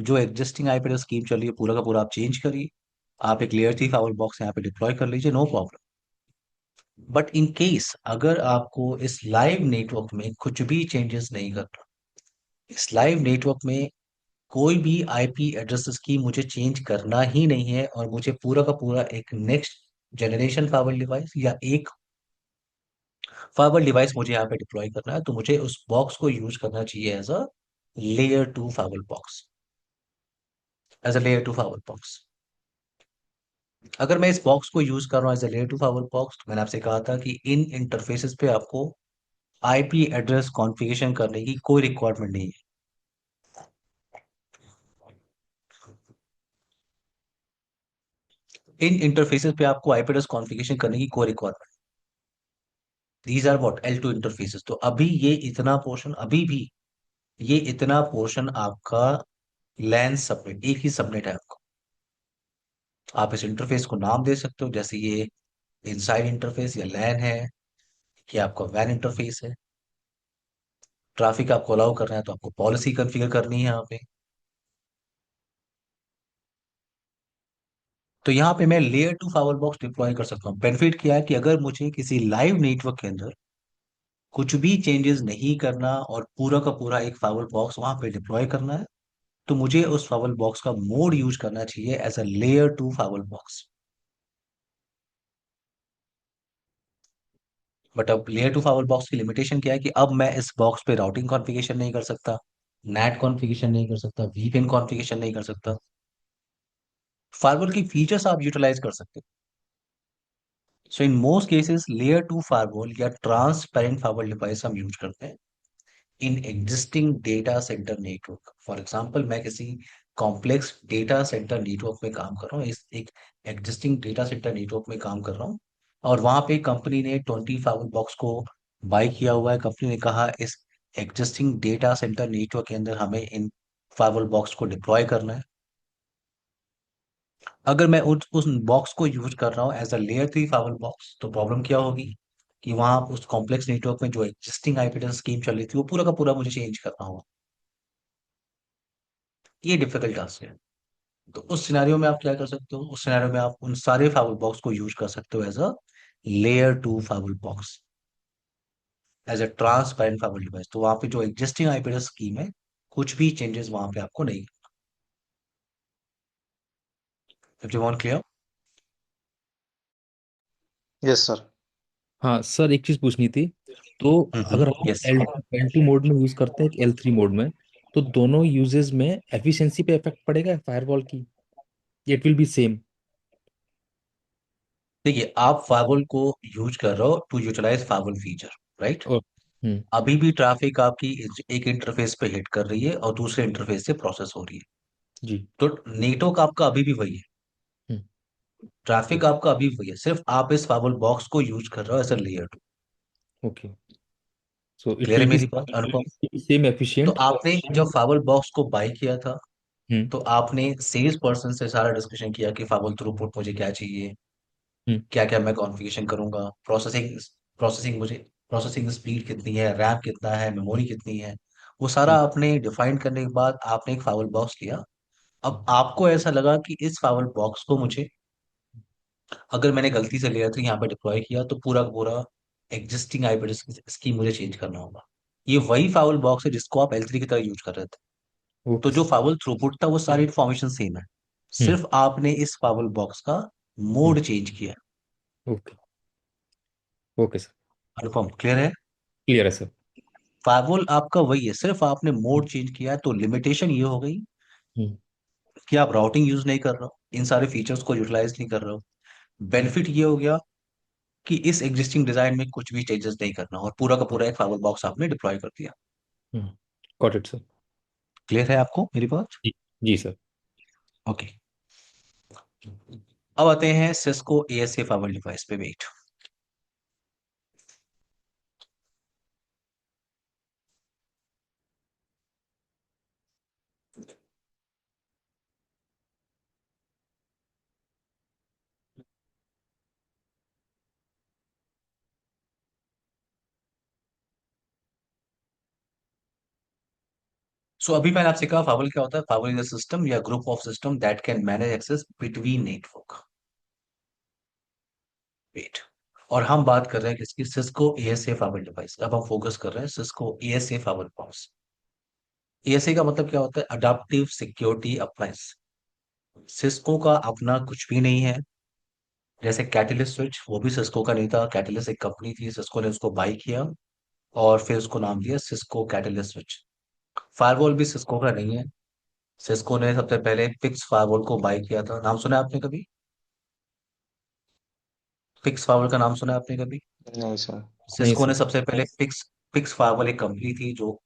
Speaker 1: जो एग्जिस्टिंग आईपी एड्रेस स्कीम चल रही है पूरा का पूरा आप चेंज करिए, आप एक लेयर थ्री फाइवर बॉक्स यहाँ पे डिप्लॉय कर लीजिए, no problem. But in case अगर आपको इस लाइव नेटवर्क में कुछ भी चेंजेस नहीं करना, इस लाइव नेटवर्क में कोई भी आईपी एड्रेस स्कीम मुझे चेंज करना ही नहीं है, और मुझे पूरा का पूरा एक नेक्स्ट जनरेशन फाइबर डिवाइस या एक फाइबर डिवाइस मुझे यहाँ पे डिप्लॉय करना है, तो मुझे उस बॉक्स को यूज करना चाहिए as a layer two firewall box, as a layer two firewall box. अगर मैं इस बॉक्स को यूज कर रहा हूँ as a layer two firewall box, तो मैंने आपसे कहा था कि इन इंटरफेसेस पे आपको आईपी एड्रेस कॉन्फ़िगरेशन करने की कोई रिक्वायरमेंट नहीं है। इन इंटरफेसेस पे आपको आईपी एड्रेस कॉन्फ़िगरेशन करने की कोई requirement. These are what L2 interfaces. तो अभी ये इतना पोर्शन, अभी भी ये इतना पोर्शन आपका लैन सबनेट, एक ही सबनेट है आपका। आप इस इंटरफेस को नाम दे सकते हो, जैसे ये इनसाइड इंटरफेस या लैन है, कि आपका वैन इंटरफेस है। ट्रैफिक आपको अलाउ करना है तो आपको पॉलिसी कॉन्फ़िगर करनी है यहाँ पे। तो यहाँ पे मैं layer two firewall box deploy कर सकता हूँ। बेनिफिट क्या है कि अगर मुझे किसी लाइव नेटवर्क के अंदर कुछ भी चेंजेस नहीं करना और पूरा का पूरा एक फावर बॉक्स वहां पे डिप्लॉय करना है, तो मुझे उस फावर बॉक्स का मोड यूज करना चाहिए as a layer two firewall box. But अब लेयर टू फावर बॉक्स की लिमिटेशन क्या है कि अब मैं इस बॉक्स पे राउटिंग कॉन्फ़िगरेशन नहीं कर सकता, नेट कॉन्फ़िगरेशन नहीं कर सकता, वीपीएन कॉन्फ़िगरेशन नहीं कर सकता। फायरवॉल की फीचर्स आप यूटिलाइज कर सकते हो। So in most cases layer two firewall या ट्रांसपेरेंट फायरवॉल डिवाइस हम यूज करते हैं in existing data centre network. For example, मैं किसी कॉम्प्लेक्स डेटा सेंटर नेटवर्क में काम कर रहा हूँ, इस एक एग्जिस्टिंग डेटा सेंटर नेटवर्क में काम कर रहा हूँ, और वहां पे कंपनी ने 20 फावर बॉक्स को बाय किया हुआ है। कंपनी ने कहा इस एग्जिस्टिंग डेटा सेंटर नेटवर्क के अंदर हमें इन फावर बॉक्स को डिप्लॉय करना है। अगर मैं उस बॉक्स को यूज कर रहा हूँ as a layer three firewall box, तो प्रॉब्लम क्या होगी कि वहां उस कॉम्प्लेक्स नेटवर्क में जो एग्जिस्टिंग आईपी एड्रेस स्कीम चल रही थी वो पूरा का पूरा मुझे चेंज करना होगा। ये डिफिकल्ट टास्क है। तो उस सिनेरियो में आप क्या कर सकते हो, उस सिनेरियो में आप उन सारे फाइबर बॉक्स को यूज कर सकते हो as a layer two firewall box, as a transparent firewall device. तो वहां पे जो एग्जिस्टिंग आईपी एड्रेस स्कीम है, कुछ भी चेंजेस वहां पे आपको नहीं। 51 क्लियर?
Speaker 2: Yes sir.
Speaker 3: हाँ सर, एक चीज पूछनी थी। तो अगर हम
Speaker 1: यस।
Speaker 3: L2 मोड में यूज करते हैं कि L3 मोड में, तो दोनों यूजेस में एफिशिएंसी पे इफेक्ट पड़ेगा फायरवॉल की? It will be same?
Speaker 1: देखिए, आप फाइबर को यूज कर रहे हो to utilize firewall feature, right?
Speaker 3: और हम्म।
Speaker 1: अभी भी ट्रैफिक आपकी एक इंटरफेस पे हिट कर रही है और दूसरे इंटरफेस से प्रोसेस हो रही है।
Speaker 3: जी।
Speaker 1: तो नेटवर्क आपका अभी भी वही है,
Speaker 3: हम्म।
Speaker 1: ट्रैफिक आपका अभी भी वही है, सिर्फ आप इस फाइबर बॉक्स को यूज कर रहे हो as a layer two.
Speaker 3: Okay, so it
Speaker 1: clear है
Speaker 3: विल बी
Speaker 1: मेरी बात अनुपम?
Speaker 3: सेम
Speaker 1: तो
Speaker 3: एफिशिएंट।
Speaker 1: आपने जब फाइबर बॉक्स को बाय किया था,
Speaker 3: हम्म।
Speaker 1: तो आपने सेल्स पर्सन से सारा डिस्कशन किया कि फाइबर थ्रूपुट मुझे क्या चाहिए,
Speaker 3: हम्म।
Speaker 1: क्या क्या मैं कॉन्फ़िगरेशन करूंगा, प्रोसेसिंग मुझे प्रोसेसिंग स्पीड कितनी है, रैम कितना है, मेमोरी कितनी है, वो सारा
Speaker 3: हम्म।
Speaker 1: आपने डिफाइन करने के बाद आपने एक फाइबर बॉक्स लिया। अब आपको ऐसा लगा कि इस फाइबर बॉक्स को मुझे, अगर मैंने गलती से लिया तो यहाँ पे डिप्लॉय किया, तो पूरा का पूरा एग्जिस्टिंग आईपी एड्रेस की मुझे चेंज करना होगा। ये वही फाइबर बॉक्स है जिसको आप L3 की तरह यूज कर रहे थे। तो
Speaker 3: ओके
Speaker 1: जो
Speaker 3: सर।
Speaker 1: फाइबर थ्रूपुट था वो सारी इन्फॉर्मेशन सेम है,
Speaker 3: हम्म।
Speaker 1: सिर्फ आपने इस फाइबर बॉक्स का
Speaker 3: हम्म।
Speaker 1: मोड चेंज किया।
Speaker 3: Okay. Okay sir.
Speaker 1: Anupam, clear है?
Speaker 3: क्लियर है सर।
Speaker 1: फाइबर आपका वही है, सिर्फ आपने मोड चेंज किया है। तो लिमिटेशन ये हो गई
Speaker 3: हम्म।
Speaker 1: कि आप राउटिंग यूज नहीं कर रहे हो, इन सारे फीचर्स को यूटिलाइज नहीं कर रहे हो। बेनिफिट ये हो गया कि इस एग्जिस्टिंग डिजाइन में कुछ भी चेंजेस नहीं करना और पूरा का पूरा एक फाइबर बॉक्स आपने डिप्लॉय कर दिया।
Speaker 3: Hmm. Got it sir.
Speaker 1: Clear है आपको मेरी बात?
Speaker 3: जी। जी सर।
Speaker 1: ओके। अब आते हैं सिस्को एएसए फाइबर डिवाइस पे। वेट। सो अभी मैंने आपसे कहा फाइबर क्या होता है। फाइबर इज अ सिस्टम या group of system that can manage access between network. Wait. और हम बात कर रहे हैं किसकी? Cisco ASA firewall device. अब हम फोकस कर रहे हैं Cisco ASA fibre box. ASA का मतलब क्या होता है? Adaptive security appliance. सिस्को का अपना कुछ भी नहीं है। जैसे कैटलिस्ट स्विच, वो भी सिस्को का नहीं था। कैटलिस्ट एक कंपनी थी, सिस्को ने उसको बाय किया और फिर उसको नाम दिया सिस्को कैटलिस्ट स्विच। फायरवॉल भी सिस्को का नहीं है। सिस्को ने सबसे पहले फिक्स फायरवॉल को बाय किया था। नाम सुना है आपने कभी? फिक्स फायरवॉल का नाम सुना है आपने कभी?
Speaker 2: नहीं सर।
Speaker 3: नहीं
Speaker 1: सिस्को
Speaker 3: सर।
Speaker 1: ने सबसे पहले फिक्स फिक्स फायरवॉल, एक कंपनी थी जो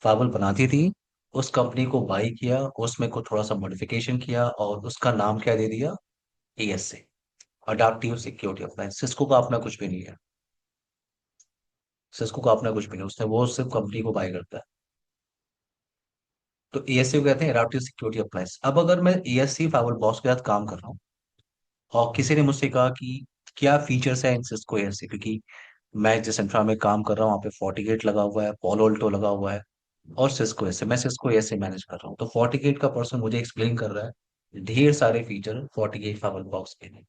Speaker 1: फायरवॉल बनाती थी, उस कंपनी को बाय किया, उसमें को थोड़ा सा मॉडिफिकेशन किया और उसका नाम क्या दे दिया? ASA. Adaptive security appliance, Cisco का अपना कुछ भी नहीं है। सिस्को का अपना कुछ भी नहीं, उसने वो सिर्फ कंपनी को बाय करता है। तो एएससी को कहते हैं एडाप्टिव सिक्योरिटी अप्लायंस। अब अगर मैं एएससी फाइबर बॉक्स के साथ काम कर रहा हूँ और किसी ने मुझसे कहा कि क्या फीचर्स है इन सिस्को एएससी, क्योंकि मैं जिस इंफ्रा में काम कर रहा हूँ वहाँ पे FortiGate लगा हुआ है, Palo Alto लगा हुआ है, और सिस्को एएससी, मैं सिस्को एएससी मैनेज कर रहा हूँ। तो FortiGate का पर्सन मुझे एक्सप्लेन कर रहा है ढेर सारे फीचर FortiGate फाइबर बॉक्स के हैं।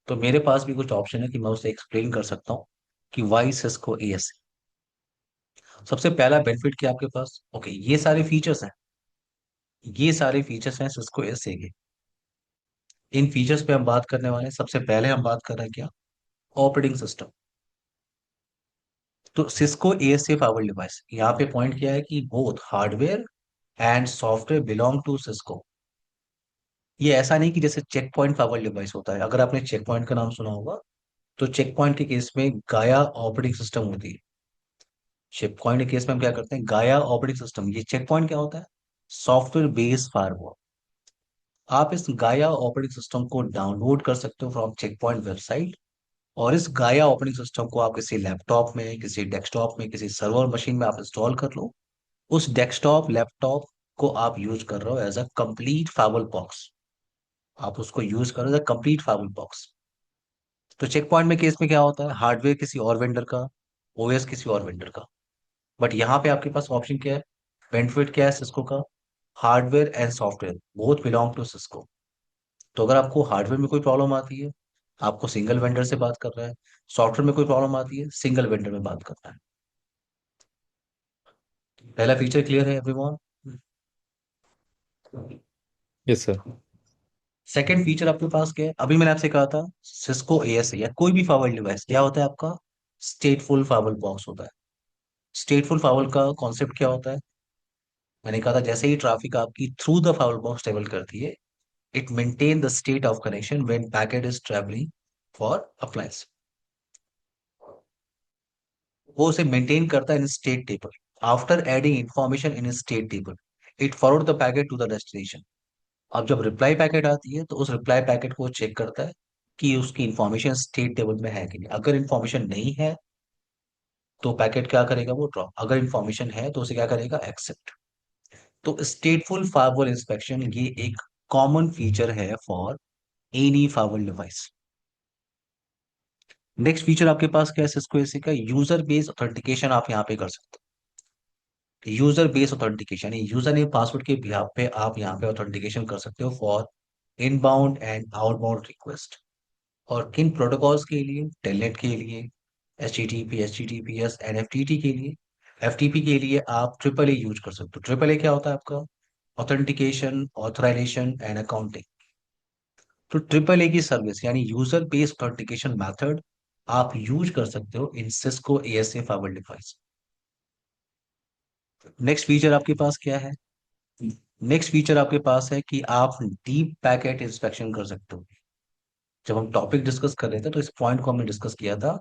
Speaker 1: तो मेरे पास भी कुछ ऑप्शन है कि मैं उसे एक्सप्लेन कर सकता हूँ कि वाई सिस्को एएससी। सबसे पहला बेनिफिट क्या है आपके पास, ओके ये सारे फीचर्स हैं, ये सारे फीचर्स हैं सिस्को एएससी के। इन फीचर्स पे हम बात करने वाले हैं। सबसे पहले हम बात कर रहे हैं क्या, ऑपरेटिंग सिस्टम। तो सिस्को एएससी फाइबर डिवाइस, यहाँ पे पॉइंट क्या है कि both hardware and software belong to Cisco. ये ऐसा नहीं कि जैसे चेक पॉइंट फाइबर डिवाइस होता है, अगर आपने चेक पॉइंट का नाम सुना होगा, तो चेक पॉइंट के केस में गाया ऑपरेटिंग सिस्टम होती है। चेक पॉइंट के केस में हम क्या करते हैं, गाया ऑपरेटिंग सिस्टम। ये चेक पॉइंट क्या होता है, सॉफ्टवेयर बेस्ड फायरवॉल। आप इस गाया ऑपरेटिंग सिस्टम को डाउनलोड कर सकते हो फ्रॉम चेक पॉइंट वेबसाइट, और इस गाया ऑपरेटिंग सिस्टम को आप किसी लैपटॉप में, किसी डेस्कटॉप में, किसी सर्वर मशीन में आप इंस्टॉल कर लो। उस डेस्कटॉप लैपटॉप को आप यूज कर रहे हो as a complete firewall box. आप उसको यूज करो as a complete firewall box. तो चेक पॉइंट में केस में क्या होता है, हार्डवेयर किसी और वेंडर का, ओएस किसी और वेंडर का। बट यहाँ पे आपके पास ऑप्शन क्या है, बेनिफिट क्या है सिस्को का, hardware and software both belong to Cisco. तो अगर आपको हार्डवेयर में कोई प्रॉब्लम आती है, आपको सिंगल वेंडर से बात कर रहा है, सॉफ्टवेयर में कोई प्रॉब्लम आती है, सिंगल वेंडर में बात कर रहा है। पहला फीचर क्लियर है everyone.
Speaker 3: Yes sir.
Speaker 1: Second feature आपके पास क्या है, अभी मैंने आपसे कहा था सिस्को एएसए या कोई भी फाइबर डिवाइस क्या होता है आपका, स्टेटफुल फाइबर बॉक्स होता है। स्टेटफुल फाइबर का कॉन्सेप्ट क्या होता है, मैंने कहा था जैसे ही ट्रैफिक आपकी through the firewall box travel करती है, it maintain the state of connection when packet is travelling for appliance. वो उसे मेंटेन करता है in state table. After adding information in state table, it forward the packet to the destination. अब जब reply packet आती है तो उस रिप्लाई पैकेट को चेक करता है कि उसकी इंफॉर्मेशन स्टेट टेबल में है कि नहीं। अगर इंफॉर्मेशन नहीं है तो पैकेट क्या करेगा, वो ड्रॉप। अगर इंफॉर्मेशन है तो उसे क्या करेगा, एक्सेप्ट। तो स्टेटफुल फायरवॉल इंस्पेक्शन ये एक कॉमन फीचर है for any firewall device. Next feature आपके पास क्या है सिस्को एसी का, यूजर बेस्ड ऑथेंटिकेशन आप यहाँ पे कर सकते हो। User based authentication, user name password के बिहाफ पे आप यहाँ पे ऑथेंटिकेशन कर सकते हो for inbound and outbound request. और किन प्रोटोकॉल्स के लिए, टेलनेट के लिए, HTTP HTTPS NFTT के लिए, FTP के लिए आप ट्रिपल ए यूज कर सकते हो। ट्रिपल ए क्या होता है आपका, ऑथेंटिकेशन, ऑथराइजेशन एंड अकाउंटिंग। तो ट्रिपल ए की सर्विस यानी यूजर बेस्ड ऑथेंटिकेशन मेथड आप यूज कर सकते हो in Cisco ASA firewall device. Next feature आपके पास क्या है, नेक्स्ट फीचर आपके पास है कि आप डीप पैकेट इंस्पेक्शन कर सकते हो। जब हम टॉपिक डिस्कस कर रहे थे तो इस पॉइंट को हमने डिस्कस किया था,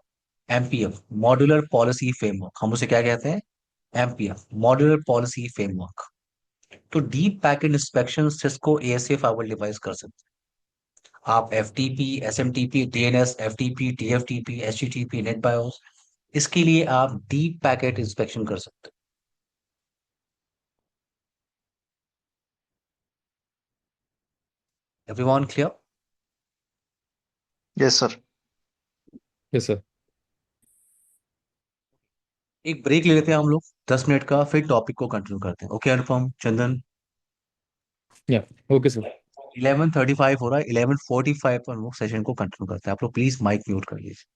Speaker 1: MPF मॉड्यूलर पॉलिसी फ्रेमवर्क, हम उसे क्या कहते हैं, MPF मॉड्यूलर पॉलिसी फ्रेमवर्क। तो deep packet inspection Cisco ASA firewall device कर सकते हैं। आप FTP SMTP DNS FTP TFTP HTTP net BIOS, इसके लिए आप डीप पैकेट इंस्पेक्शन कर सकते हो। Everyone clear.
Speaker 2: Yes sir.
Speaker 3: Yes sir.
Speaker 1: एक ब्रेक ले लेते हैं हम लोग 10 मिनट का, फिर टॉपिक को कंटिन्यू करते हैं। ओके अनुपम, चंदन।
Speaker 3: या ओके सर।
Speaker 1: 11:35 हो रहा है, 11:45 पर हम लोग सेशन को कंटिन्यू करते हैं। आप लोग प्लीज माइक म्यूट कर लीजिए।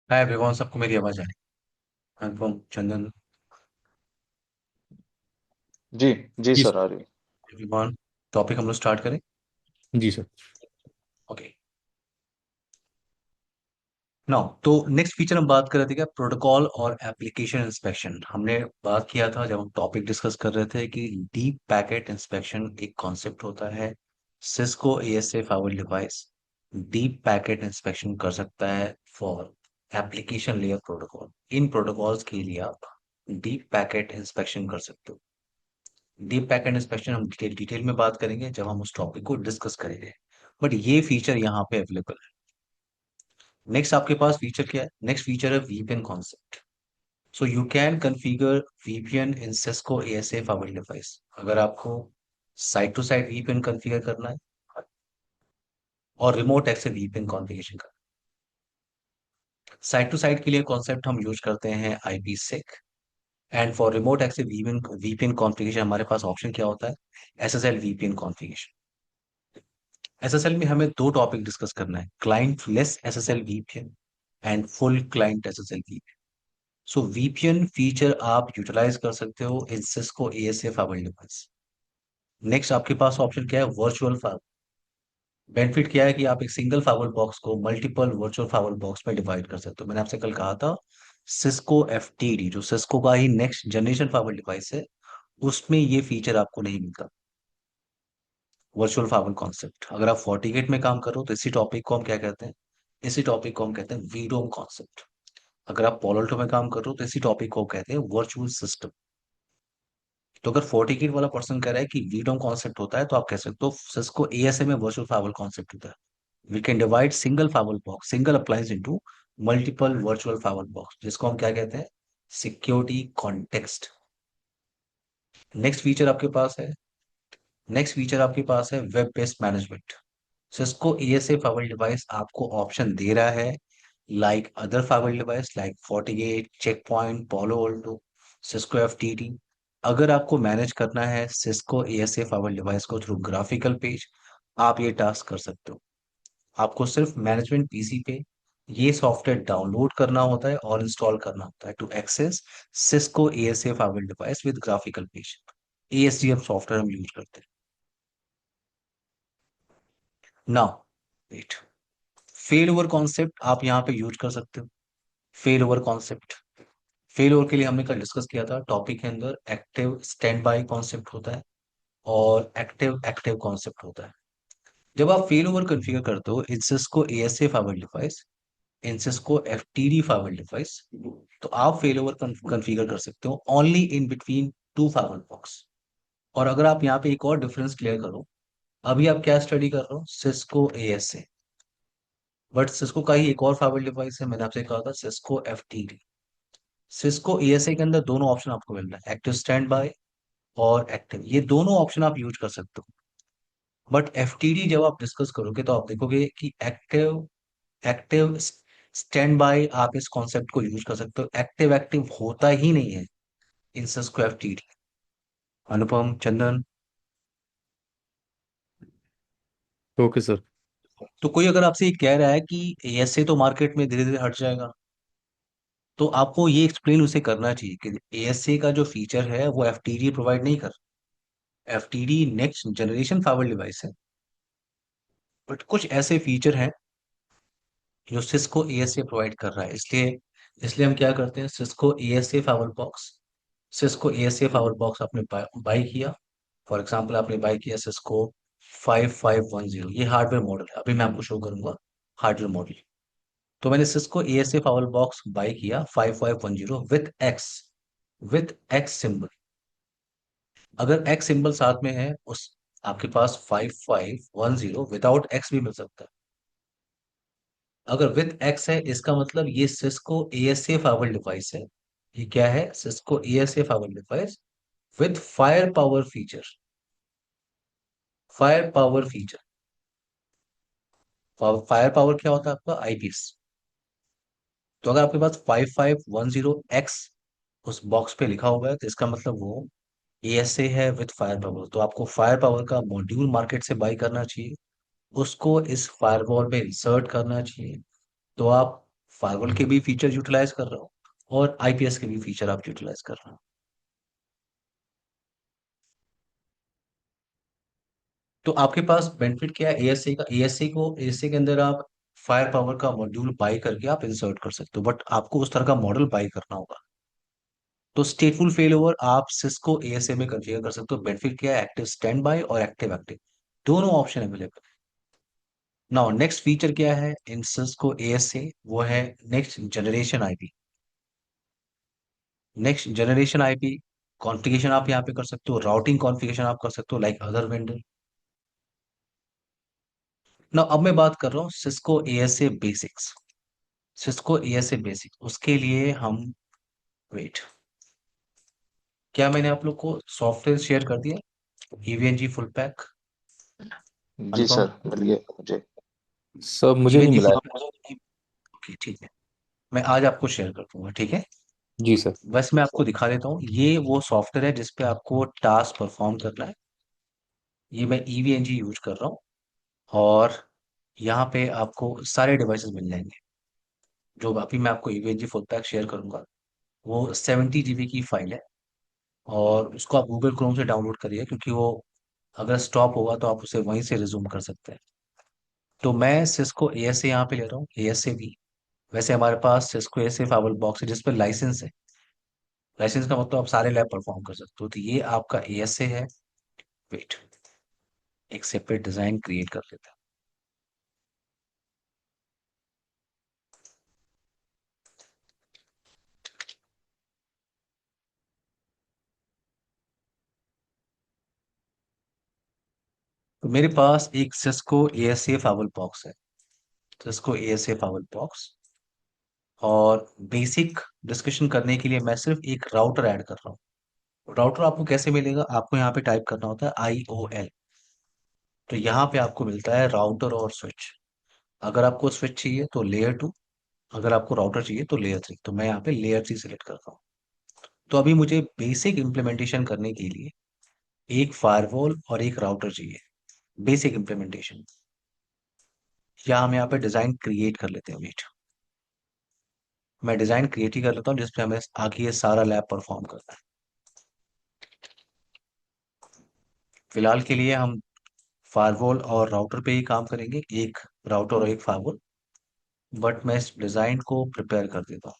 Speaker 1: हाय एवरीवन, सबको मेरी आवाज आ रही है? अनुपम, चंदन,
Speaker 2: जी। जी
Speaker 3: जी
Speaker 2: सर,
Speaker 3: सर।
Speaker 2: आ रही है।
Speaker 1: एवरीवन। टॉपिक हम लोग स्टार्ट करें।
Speaker 3: जी सर।
Speaker 1: ओके। नाउ तो नेक्स्ट फीचर हम बात कर रहे थे क्या, प्रोटोकॉल और एप्लीकेशन इंस्पेक्शन। हमने बात किया था जब हम टॉपिक डिस्कस कर रहे थे कि डीप पैकेट इंस्पेक्शन एक कॉन्सेप्ट होता है। Cisco ASA firewall device deep packet inspection कर सकता है for application layer protocol. In protocols के लिए आप डीप पैकेट इंस्पेक्शन कर सकते हो। डीप पैकेट इंस्पेक्शन हम डिटेल में बात करेंगे जब हम उस टॉपिक को डिस्कस करेंगे, बट ये फीचर यहाँ पे अवेलेबल है। नेक्स्ट आपके पास फीचर क्या है? नेक्स्ट फीचर है VPN concept. So you can configure VPN in Cisco ASA firewall device. अगर आपको site to site VPN configure करना है और रिमोट एक्सेस वीपीएन कॉन्फ़िगरेशन करना है, साइड टू साइड के लिए कॉन्सेप्ट हम यूज करते हैं IP sec. And for remote access VPN VPN configuration हमारे पास ऑप्शन क्या होता है? SSL VPN configuration. एसएसएल में हमें दो टॉपिक डिस्कस करना है, clientless SSL VPN and full client SSL VPN. So VPN feature आप यूटिलाइज कर सकते हो in Cisco ASA firewall device. Next आपके पास ऑप्शन क्या है? Virtual file. बेनिफिट क्या है कि आप एक सिंगल फाइल बॉक्स को मल्टीपल वर्चुअल फाइल बॉक्स में डिवाइड कर सकते हो। मैंने आपसे कल कहा था सिस्को एफटीडी, जो सिस्को का ही नेक्स्ट जनरेशन फाइल डिवाइस है, उसमें ये फीचर आपको नहीं मिलता। वर्चुअल फाइल कॉन्सेप्ट, अगर आप फोर्टिगेट में काम करो तो इसी टॉपिक को हम क्या कहते हैं? इसी टॉपिक को हम कहते हैं वीडोम कॉन्सेप्ट। अगर आप पोलोल्टो में काम कर रहे हो तो इसी टॉपिक को कहते हैं वर्चुअल सिस्टम। तो अगर फोर्टिगेट वाला पर्सन कह रहा है कि वीडोम कॉन्सेप्ट होता है, तो आप कह सकते हो सिस्को एएसए में वर्चुअल फाइल कॉन्सेप्ट होता है। We can divide single firewall box, single appliance into multiple virtual firewall box, जिसको हम क्या कहते हैं? Security context. नेक्स्ट फीचर आपके पास है नेक्स्ट फीचर आपके पास है web based management. Cisco ASA firewall device आपको ऑप्शन दे रहा है, like other firewall device like FortiGate, Check Point, Palo Alto, Cisco FTD. अगर आपको मैनेज करना है सिस्को एएसए फाइल डिवाइस को थ्रू ग्राफिकल पेज, आप ये टास्क कर सकते हो। आपको सिर्फ मैनेजमेंट पीसी पे ये सॉफ्टवेयर डाउनलोड करना होता है और इंस्टॉल करना होता है to access Cisco ASA firewall device with graphical page. ASDM software हम यूज करते हैं। Now wait, failover concept आप यहाँ पे यूज कर सकते हो। Failover concept, failover के लिए हमने कल डिस्कस किया था टॉपिक के अंदर, एक्टिव स्टैंड बाय कॉन्सेप्ट होता है और एक्टिव एक्टिव कॉन्सेप्ट होता है। जब आप फेल ओवर कॉन्फ़िगर करते हो in Cisco ASA firewall device, in Cisco एफटीडी file device, तो आप फेल ओवर कॉन्फ़िगर कर सकते हो only in between two file box. और अगर आप यहाँ पे एक और डिफरेंस क्लियर करो, अभी आप क्या स्टडी कर रहे हो? सिस्को एएसए, बट सिस्को का ही एक और फाइल डिवाइस है, मैंने आपसे कहा था सिस्को एफटीडी। सिस्को एएसए के अंदर दोनों ऑप्शन आपको मिल रहा है, एक्टिव स्टैंड बाय और एक्टिव, ये दोनों ऑप्शन आप यूज कर सकते हो। बट एफटीडी जब आप डिस्कस करोगे तो आप देखोगे कि एक्टिव एक्टिव स्टैंड बाय आप इस कॉन्सेप्ट को यूज कर सकते हो, एक्टिव एक्टिव होता ही नहीं है इन सिस्को एफटीडी। अनुपम, चंदन,
Speaker 3: ओके सर।
Speaker 1: तो कोई अगर आपसे ये कह रहा है कि एएसए तो मार्केट में धीरे धीरे हट जाएगा, तो आपको ये एक्सप्लेन उसे करना चाहिए कि एएसए का जो फीचर है वो एफटीडी प्रोवाइड नहीं कर। एफटीडी नेक्स्ट जनरेशन फाइबर डिवाइस है, बट कुछ ऐसे फीचर हैं जो सिस्को एएसए प्रोवाइड कर रहा है। इसलिए इसलिए हम क्या करते हैं, Cisco ASA fibre box, Cisco ASA fibre box आपने बाई किया। फॉर एग्जांपल आपने बाई किया सिस्को 5510, ये हार्डवेयर मॉडल है, अभी मैं आपको शो करूंगा हार्डवेयर मॉडल। तो मैंने Cisco ASA fibre box by किया 5510 विथ एक्स सिंबल। अगर एक्स सिंबल साथ में है उस, आपके पास 5510 विदाउट एक्स भी मिल सकता है। अगर विथ एक्स है इसका मतलब ये सिस्को एएसए फाइबर डिवाइस है। ये क्या है? Cisco ASA firewall device with fire power feature. Fire power क्या होता है? आपका आईपीएस। तो अगर आपके पास 5510 एक्स उस बॉक्स पे लिखा हुआ है तो इसका मतलब वो एएसए है विथ फायर पावर। तो आपको फायर पावर का मॉड्यूल मार्केट से बाई करना चाहिए, उसको इस फायरवॉल में इंसर्ट करना चाहिए। तो आप फायरवॉल के भी फीचर यूटिलाइज कर रहा हूँ और आईपीएस के भी फीचर आप यूटिलाइज कर रहे हो। तो आपके पास बेनिफिट क्या है एएससी का? एएससी के अंदर आप फायर पावर का मॉड्यूल बाई करके आप इंसर्ट कर सकते हो, बट आपको उस तरह का मॉडल बाई करना होगा। तो स्टेटफुल फेल ओवर आप सिस्को एएसए में कॉन्फ़िगर कर सकते हो। बेनिफिट क्या है? एक्टिव स्टैंड बाय और एक्टिव एक्टिव दोनों ऑप्शन अवेलेबल है। नाउ नेक्स्ट फीचर क्या है इन सिस्को एएसए? वो है next generation IP. Next generation IP configuration आप यहाँ पे कर सकते हो, राउटिंग कॉन्फ़िगरेशन आप कर सकते हो लाइक अदर वेंडर। ना अब मैं बात कर रहा हूँ Cisco ASA basics. Cisco ASA basic उसके लिए हम, वेट, क्या मैंने आप लोग को सॉफ्टवेयर शेयर कर दिया? ईवीएनजी फुल पैक
Speaker 2: जी
Speaker 1: कंफर्म?
Speaker 2: सर, मिल गया मुझे।
Speaker 3: सब मुझे नहीं
Speaker 1: ईवीएनजी
Speaker 3: मिला
Speaker 1: फुल,
Speaker 3: है।
Speaker 1: ओके ठीक है, मैं आज आपको शेयर कर दूंगा, ठीक है।
Speaker 3: जी सर।
Speaker 1: बस मैं आपको दिखा देता हूँ, ये वो सॉफ्टवेयर है जिसपे आपको टास्क परफॉर्म करना है। ये मैं ईवीएनजी यूज कर रहा हूँ और यहाँ पे आपको सारे डिवाइसेस मिल जाएंगे। जो अभी मैं आपको ईवीएनजी फुल पैक शेयर करूंगा वो 70 GB की फाइल है और उसको आप गूगल क्रोम से डाउनलोड करिए, क्योंकि वो अगर स्टॉप होगा तो आप उसे वहीं से रिज्यूम कर सकते हैं। तो मैं सिस्को एएसए यहाँ पे ले रहा हूँ, एएसए भी। वैसे हमारे पास सिस्को एएसए फाइबल बॉक्स है जिसपे लाइसेंस है। लाइसेंस का मतलब आप सारे लैब परफॉर्म कर सकते हो। तो ये आपका एएसए है। वेट, एक सेपरेट डिजाइन क्रिएट कर लेते हैं। तो मेरे पास एक सिस्को एएसए फाइबल बॉक्स है, सिस्को एएसए फाइबल बॉक्स। और बेसिक डिस्कशन करने के लिए मैं सिर्फ एक राउटर ऐड कर रहा हूँ। राउटर आपको कैसे मिलेगा? आपको यहाँ पे टाइप करना होता है IOL। तो यहाँ पे आपको मिलता है राउटर और स्विच। अगर आपको स्विच चाहिए तो लेयर 2, अगर आपको राउटर चाहिए तो लेयर 3। तो मैं यहाँ पे लेयर 3 सिलेक्ट करता हूँ। तो अभी मुझे बेसिक इम्प्लीमेंटेशन करने के लिए एक फायरवॉल और एक राउटर चाहिए। बेसिक इम्प्लीमेंटेशन, या हम यहाँ पे डिजाइन क्रिएट कर लेते हैं। वेट, मैं डिजाइन क्रिएट ही कर लेता हूँ जिसपे हमें आगे ये सारा लैब परफॉर्म करना है। फिलहाल के लिए हम फायरवॉल और राउटर पे ही काम करेंगे, एक राउटर और एक फायरवॉल। बट मैं इस डिजाइन को प्रिपेयर कर देता हूँ।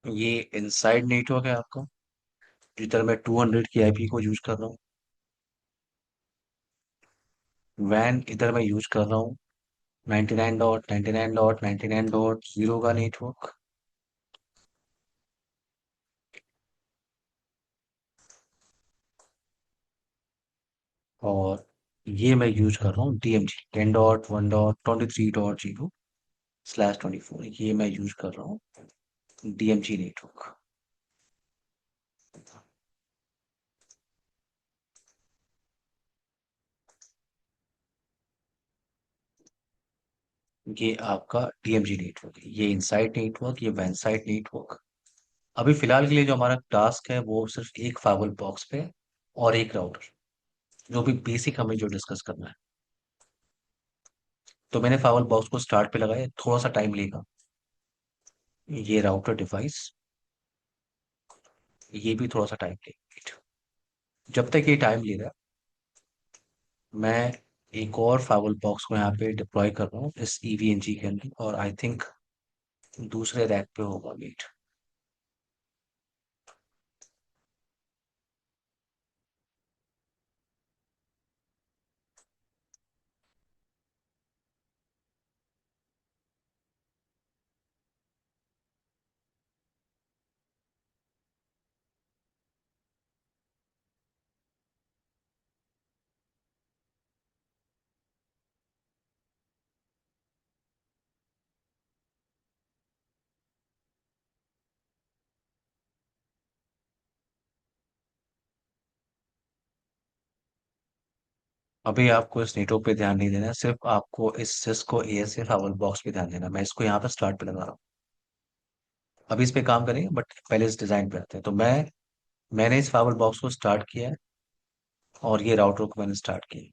Speaker 1: ये इनसाइड नेटवर्क है आपका, जिधर मैं 200 की आईपी को यूज कर रहा हूँ। वैन इधर मैं यूज कर रहा हूँ 99.99.99.0 का नेटवर्क। और ये मैं यूज कर रहा हूँ DMG 10.1.23.0/24। ये मैं यूज कर रहा हूँ DMG नेटवर्क। ये आपका DMG नेटवर्क है, ये इनसाइड नेटवर्क, ये वैन साइड नेटवर्क। अभी फिलहाल के लिए जो हमारा टास्क है वो सिर्फ एक फाइबर बॉक्स पे है और एक राउटर, जो भी बेसिक हमें जो डिस्कस करना है। तो मैंने फाइबर बॉक्स को स्टार्ट पे लगाया, थोड़ा सा टाइम लेगा। ये राउटर डिवाइस, ये भी थोड़ा सा टाइम लेगा। जब तक ये टाइम ले रहा है, मैं एक और फाइबर बॉक्स को यहाँ पे डिप्लॉय कर रहा हूँ इस EVNG के अंदर, और आई थिंक दूसरे रैक पे होगा। वेट, अभी आपको इस नेटवर्क पे ध्यान नहीं देना है, सिर्फ आपको इस सिस्को एएसए फाइबर बॉक्स पे ध्यान देना है। मैं इसको यहाँ पे स्टार्ट पे लगा रहा हूँ। अभी इस पे काम करेंगे, बट पहले इस डिजाइन पे आते हैं। तो मैंने इस फाइबर बॉक्स को स्टार्ट किया है, और ये राउटर को मैंने स्टार्ट किया है।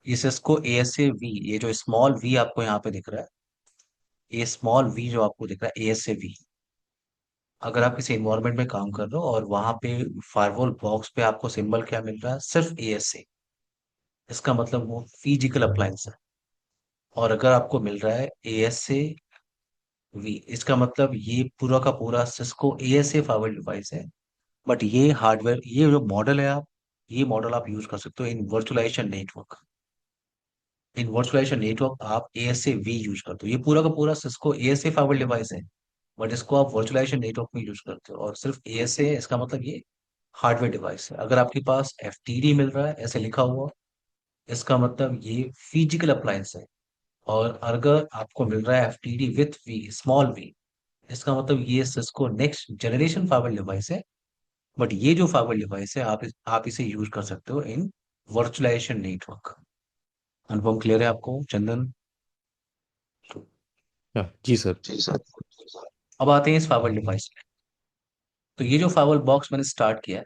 Speaker 1: ये सिस्को एएसए वी, ये जो स्मॉल वी आपको यहाँ पे दिख रहा है, ये स्मॉल वी जो आपको दिख रहा है एएसए वी, अगर आप किसी इन्वायरमेंट में काम कर रहे हो और वहां पे फायरवॉल बॉक्स पे आपको सिंबल क्या मिल रहा है, सिर्फ एएसए, इसका मतलब वो फिजिकल अप्लायंस है। और अगर आपको मिल रहा है एएसए वी, इसका मतलब ये पूरा का पूरा सिस्को एएसए फाइबर डिवाइस है। बट ये हार्डवेयर, ये जो मॉडल है आप, ये मॉडल आप यूज कर सकते हो इन वर्चुअलाइजेशन नेटवर्क। इन वर्चुअलाइजेशन नेटवर्क आप एएसए वी यूज करते हो, ये पूरा का पूरा सिस्को एएसए फाइबर डिवाइस है, बट इसको आप वर्चुअलाइजेशन नेटवर्क में यूज करते हो। और सिर्फ एएसए है, इसका मतलब ये हार्डवेयर डिवाइस है। अगर आपके पास एफटीडी मिल रहा है ऐसे लिखा हुआ, इसका मतलब ये फिजिकल अप्लायंस है। और अगर आपको मिल रहा है एफटीडी विथ वी, स्मॉल वी, इसका मतलब ये Cisco next generation fibre device है। बट ये जो फाइबर डिवाइस है, आप इसे यूज कर सकते हो इन वर्चुअलाइजेशन नेटवर्क। अनुपम, क्लियर है आपको, चंदन?
Speaker 3: हाँ जी सर।
Speaker 2: जी सर।
Speaker 1: अब आते हैं इस फाइबर डिवाइस में। तो ये जो फाइबर बॉक्स मैंने स्टार्ट किया है,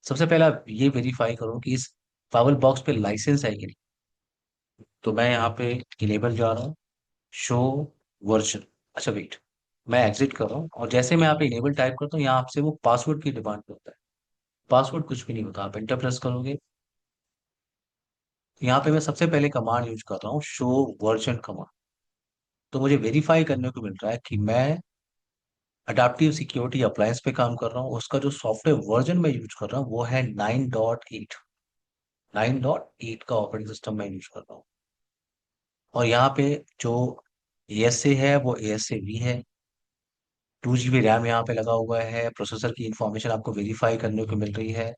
Speaker 1: सबसे पहले आप ये वेरीफाई करो कि इस फाइबर बॉक्स पे लाइसेंस है कि नहीं। तो मैं यहाँ पे इनेबल जा रहा हूँ, शो वर्जन। अच्छा वेट, मैं एग्जिट कर रहा हूँ, और जैसे मैं यहाँ पे इनेबल टाइप करता हूँ, यहाँ आपसे वो पासवर्ड की डिमांड करता है। पासवर्ड कुछ भी नहीं होता, आप एंटर प्रेस करोगे। यहाँ पे मैं सबसे पहले कमांड यूज कर रहा हूँ, शो वर्जन कमांड। तो मुझे वेरीफाई करने को मिल रहा है कि मैं अडाप्टिव सिक्योरिटी अप्लायंस पे काम कर रहा हूँ, उसका जो सॉफ्टवेयर वर्जन मैं यूज कर रहा हूँ वो है 9.8। 9.8 का ऑपरेटिंग सिस्टम मैं यूज कर रहा हूँ। और यहाँ पे जो एएसए है वो एएसए वी है। 2 GB रैम यहाँ पे लगा हुआ है, प्रोसेसर की इंफॉर्मेशन आपको वेरीफाई करने को मिल रही है।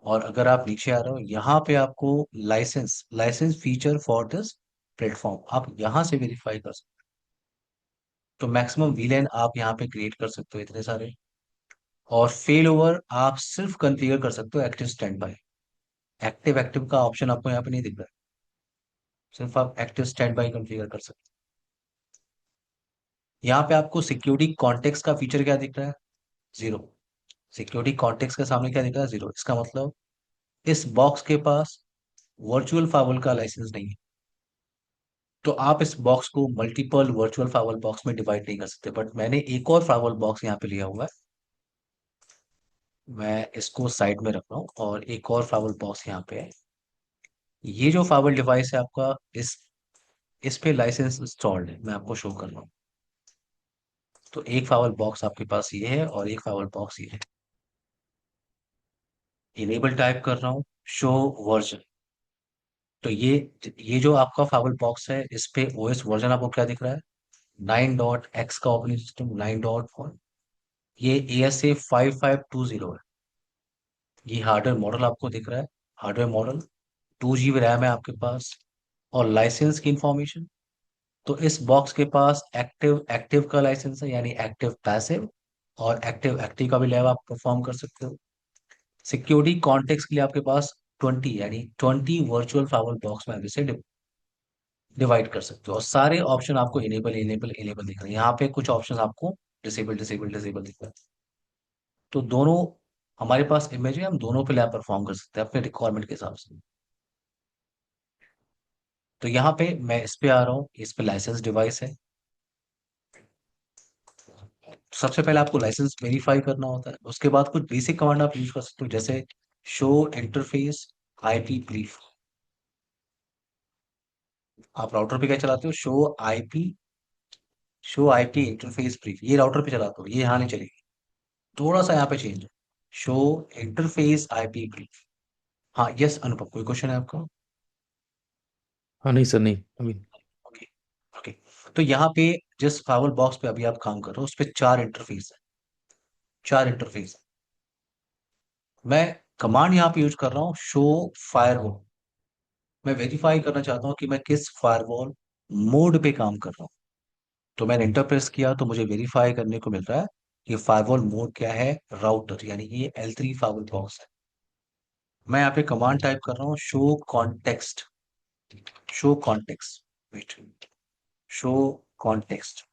Speaker 1: और अगर आप नीचे आ रहे हो, यहाँ पे आपको license license feature for this platform आप यहाँ से वेरीफाई कर सकते हो। तो मैक्सिमम वीलैन आप यहाँ पे क्रिएट कर सकते हो इतने सारे। और फेल ओवर आप सिर्फ कॉन्फ़िगर कर सकते हो active stand by. Active active का ऑप्शन आपको यहाँ पे नहीं दिख रहा है, सिर्फ आप एक्टिव स्टैंड बाय कॉन्फ़िगर कर सकते हो। यहाँ पे आपको सिक्योरिटी कॉन्टेक्स्ट का फीचर क्या दिख रहा है? जीरो। सिक्योरिटी कॉन्टेक्स्ट के सामने क्या दिख रहा है? जीरो। इसका मतलब इस बॉक्स के पास वर्चुअल फाइबर का लाइसेंस नहीं है। तो आप इस बॉक्स को मल्टीपल वर्चुअल फाइबर बॉक्स में डिवाइड नहीं कर सकते। बट मैंने एक और फाइबर बॉक्स यहाँ पे लिया हुआ है, मैं इसको साइड में रख रहा हूँ, और एक और फाइबर बॉक्स यहाँ पे है। ये जो फाइबर डिवाइस है आपका, इस पे लाइसेंस इंस्टॉल्ड है, मैं आपको शो कर रहा हूँ। तो एक फाइबर बॉक्स आपके पास ये है, और एक फाइबर बॉक्स ये है। इनेबल टाइप कर रहा हूँ, शो वर्जन। तो ये जो आपका फाइबर बॉक्स है, इस पे ओएस वर्जन आपको क्या दिख रहा है? 9.x का ऑपरेटिंग सिस्टम, 9.4। ये ASA 5520 है। ये हार्डवेयर मॉडल आपको दिख रहा है, हार्डवेयर मॉडल। 2 GB रैम है आपके पास। और लाइसेंस की इंफॉर्मेशन, तो इस बॉक्स के पास एक्टिव एक्टिव का लाइसेंस है, यानी एक्टिव पैसिव। और एक्टिव एक्टिव का भी लैब आप परफॉर्म कर सकते हो। सिक्योरिटी कॉन्टेक्स्ट के लिए आपके पास 20, यानी 20 वर्चुअल फाइबर बॉक्स में आप इसे डिवाइड कर सकते हो। और सारे ऑप्शन आपको इनेबल इनेबल इनेबल दिख रहे हैं। यहाँ पे कुछ ऑप्शन आपको डिसेबल डिसेबल डिसेबल दिख रहा है। तो दोनों हमारे पास इमेज है, हम दोनों पे लैब परफॉर्म कर सकते हैं अपने रिक्वायरमेंट के हिसाब से। तो यहाँ पे मैं इस पे आ रहा हूँ, इस पे लाइसेंस डिवाइस है। सबसे पहले आपको लाइसेंस वेरीफाई करना होता है, उसके बाद कुछ बेसिक कमांड आप यूज कर सकते हो, जैसे शो इंटरफेस आईपी ब्रीफ। आप राउटर पे क्या चलाते हो? शो आईपी इंटरफेस ब्रीफ, ये राउटर पे चलाते हो, ये यहाँ नहीं चलेगी। थोड़ा सा यहाँ पे चेंज है, शो इंटरफेस आईपी ब्रीफ। हाँ, यस अनुपम, कोई क्वेश्चन है आपका?
Speaker 3: हाँ नहीं सर, नहीं अभी।
Speaker 1: ओके। ओके। तो यहाँ पे जिस फाइबर बॉक्स पे अभी आप काम कर रहे हो, उस पे 4 इंटरफेस है, 4 इंटरफेस है। मैं कमांड यहाँ पे यूज कर रहा हूँ, शो फायरवॉल। मैं वेरीफाई करना चाहता हूँ कि मैं किस फायरवॉल मोड पे काम कर रहा हूँ। तो मैंने इंटर प्रेस किया, तो मुझे वेरीफाई करने को मिल रहा है ये फायरवॉल मोड क्या है, राउटर, यानी कि ये L3 फायरवॉल बॉक्स है। मैं यहाँ पे कमांड टाइप कर रहा हूँ, show context, show context, wait, show context.